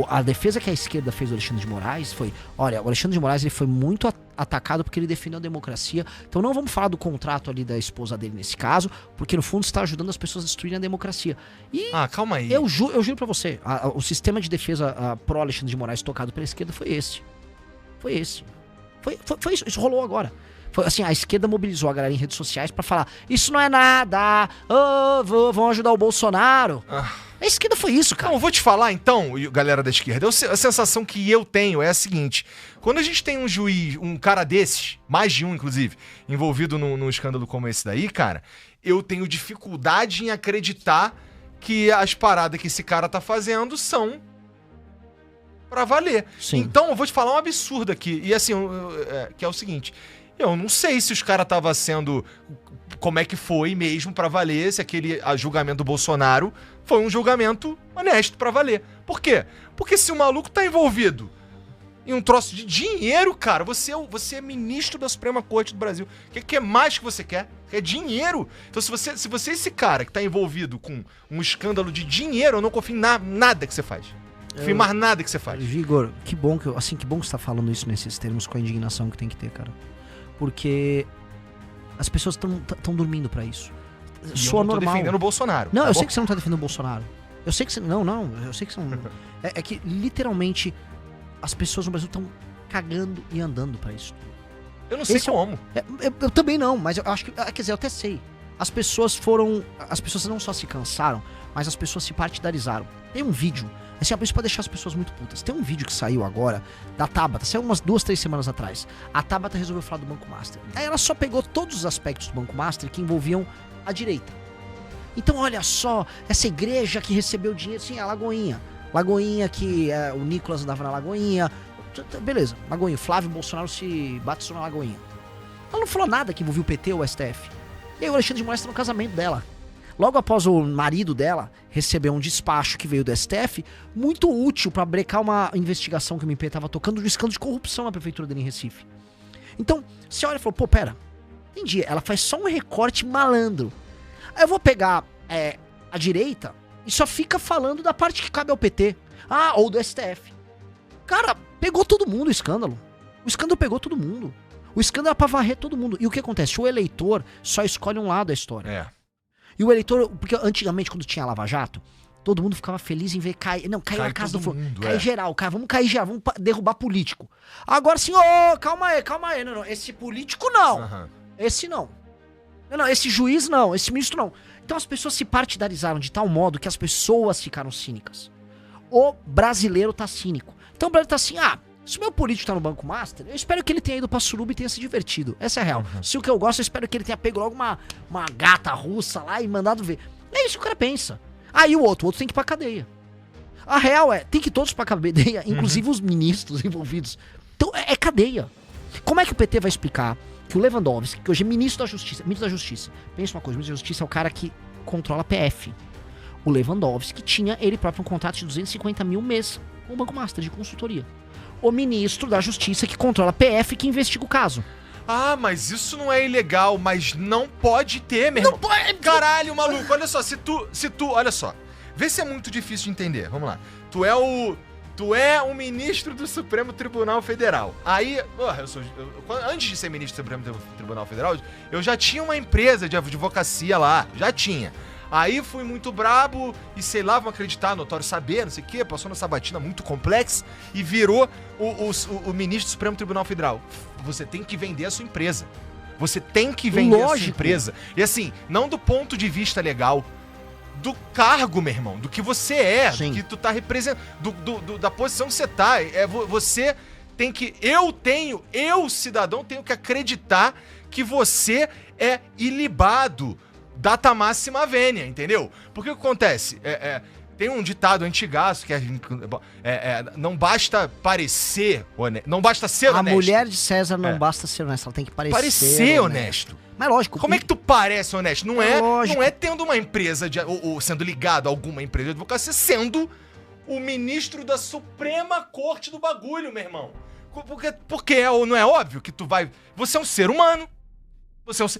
A: A defesa que a esquerda fez do Alexandre de Moraes foi... Olha, o Alexandre de Moraes ele foi muito atacado porque ele defendeu a democracia. Então não vamos falar do contrato ali da esposa dele nesse caso, porque no fundo está ajudando as pessoas a destruírem a democracia. E
B: calma aí.
A: Eu juro pra você, o sistema de defesa pró Alexandre de Moraes tocado pela esquerda foi esse. Foi isso. Isso rolou agora. Foi assim, a esquerda mobilizou a galera em redes sociais pra falar: isso não é nada, vão ajudar o Bolsonaro. A esquerda foi isso, cara.
B: Não, eu vou te falar então, galera da esquerda. A sensação que eu tenho é a seguinte: quando a gente tem um juiz, um cara desses, mais de um inclusive, envolvido num escândalo como esse daí, cara, eu tenho dificuldade em acreditar que as paradas que esse cara tá fazendo são pra valer.
A: Sim.
B: Então eu vou te falar um absurdo aqui, e assim, que é o seguinte: eu não sei se os caras estavam sendo... Como é que foi mesmo pra valer, se aquele julgamento do Bolsonaro foi um julgamento honesto pra valer. Por quê? Porque se o maluco tá envolvido em um troço de dinheiro, cara, você é ministro da Suprema Corte do Brasil. O que é mais que você quer? É dinheiro. Então se você é esse cara que tá envolvido com um escândalo de dinheiro, eu não confio em nada que você faz. Confio em mais nada que você faz.
A: Igor, que bom que você tá falando isso nesses termos com a indignação que tem que ter, cara. Porque as pessoas estão dormindo pra isso.
B: Soa normal. Eu não tô defendendo o Bolsonaro.
A: Não, eu sei que você não tá defendendo o Bolsonaro. Eu sei que você... Não, eu sei que são... É que, literalmente, as pessoas no Brasil estão cagando e andando pra isso.
B: Eu não sei como.
A: Eu também não, mas eu acho que... Quer dizer, eu até sei. As pessoas não só se cansaram, mas as pessoas se partidarizaram. Tem um vídeo... Assim, isso pode deixar as pessoas muito putas. Tem um vídeo que saiu agora da Tabata, saiu umas 2, 3 semanas atrás. A Tabata resolveu falar do Banco Master. Aí ela só pegou todos os aspectos do Banco Master que envolviam a direita. Então, olha só, essa igreja que recebeu dinheiro, sim, a Lagoinha. Lagoinha que o Nicolas andava na Lagoinha. Beleza, Lagoinha. Flávio Bolsonaro se batizou na Lagoinha. Ela não falou nada que envolvia o PT ou o STF. E aí o Alexandre de Moraes está no casamento dela. Logo após o marido dela receber um despacho que veio do STF, muito útil para brecar uma investigação que o MP estava tocando de um escândalo de corrupção na prefeitura dele em Recife. Então, você olha e falou, pô, pera, entendi, ela faz só um recorte malandro. Aí eu vou pegar a direita e só fica falando da parte que cabe ao PT. Ou do STF. Cara, pegou todo mundo o escândalo. O escândalo pegou todo mundo. O escândalo é pra varrer todo mundo. E o que acontece? O eleitor só escolhe um lado da história. E o eleitor, porque antigamente quando tinha Lava Jato, todo mundo ficava feliz em ver cair na casa do Flamengo. Cair geral, vamos cair geral, vamos derrubar político. Agora sim, calma aí. Não, esse político não. Esse não. Não, esse juiz não, esse ministro não. Então as pessoas se partidarizaram de tal modo que as pessoas ficaram cínicas. O brasileiro tá cínico. Então o brasileiro tá assim, se o meu político tá no Banco Master, eu espero que ele tenha ido pra Suruba e tenha se divertido. Essa é a real. Se o que eu gosto, eu espero que ele tenha pego logo uma gata russa lá e mandado ver. É isso que o cara pensa. Aí o outro tem que ir pra cadeia. A real tem que todos pra cadeia, inclusive os ministros envolvidos. Então é cadeia. Como é que o PT vai explicar que o Lewandowski, que hoje é ministro da Justiça, pensa uma coisa, o ministro da Justiça é o cara que controla a PF. O Lewandowski tinha ele próprio um contrato de 250 mil mês com o Banco Master de consultoria. O ministro da Justiça que controla a PF que investiga o caso.
B: Mas isso não é ilegal, mas não pode ter, meu irmão. Não pode! Caralho, maluco, olha só, se tu, olha só, vê se é muito difícil de entender, vamos lá. Tu é o ministro do Supremo Tribunal Federal. Aí, antes de ser ministro do Supremo Tribunal Federal, eu já tinha uma empresa de advocacia lá, já tinha. Aí fui muito brabo e sei lá, vão acreditar, notório saber, não sei o quê, passou na sabatina muito complexa e virou o ministro do Supremo Tribunal Federal. Você tem que vender a sua empresa. Você tem que vender a sua empresa. E assim, não do ponto de vista legal, do cargo, meu irmão, do que você é, do que tu tá representando, da posição que você tá. Você tem que... Eu, cidadão, tenho que acreditar que você é ilibado. Data máxima vênia, entendeu? Porque o que acontece? Tem um ditado antigaço que não basta parecer honesto, não basta ser honesto.
A: A mulher de César não basta ser honesta, ela tem que parecer
B: honesto.
A: Mas lógico.
B: Como é que tu parece honesto? Não é tendo uma empresa, ou sendo ligado a alguma empresa de advocacia, sendo o ministro da Suprema Corte do bagulho, meu irmão. Porque não é óbvio que tu vai... Você é um ser humano.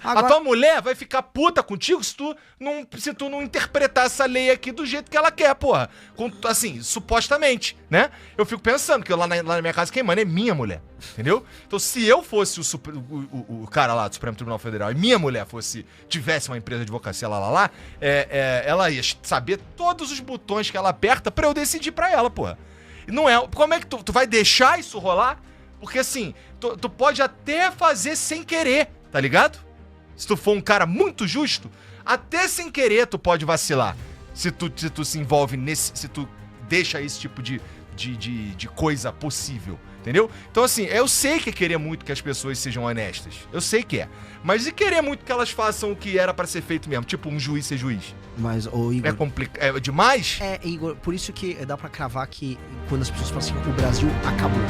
B: A tua mulher vai ficar puta contigo se tu não interpretar essa lei aqui do jeito que ela quer, porra. Assim, supostamente, né? Eu fico pensando que lá na minha casa quem manda é minha mulher, entendeu? Então se eu fosse o cara lá do Supremo Tribunal Federal e minha mulher tivesse uma empresa de advocacia ela ia saber todos os botões que ela aperta pra eu decidir pra ela, porra. Não é... Como é que tu vai deixar isso rolar? Porque assim, tu pode até fazer sem querer, tá ligado? Se tu for um cara muito justo, até sem querer tu pode vacilar. Se tu se envolve se tu deixa esse tipo de coisa possível, entendeu? Então assim, eu sei que é querer muito que as pessoas sejam honestas. Eu sei que é. Mas e querer muito que elas façam o que era pra ser feito mesmo? Tipo, um juiz ser juiz.
A: Mas, Igor...
B: É complicado. É demais?
A: Igor, por isso que dá pra cravar que quando as pessoas falam assim, o Brasil acabou.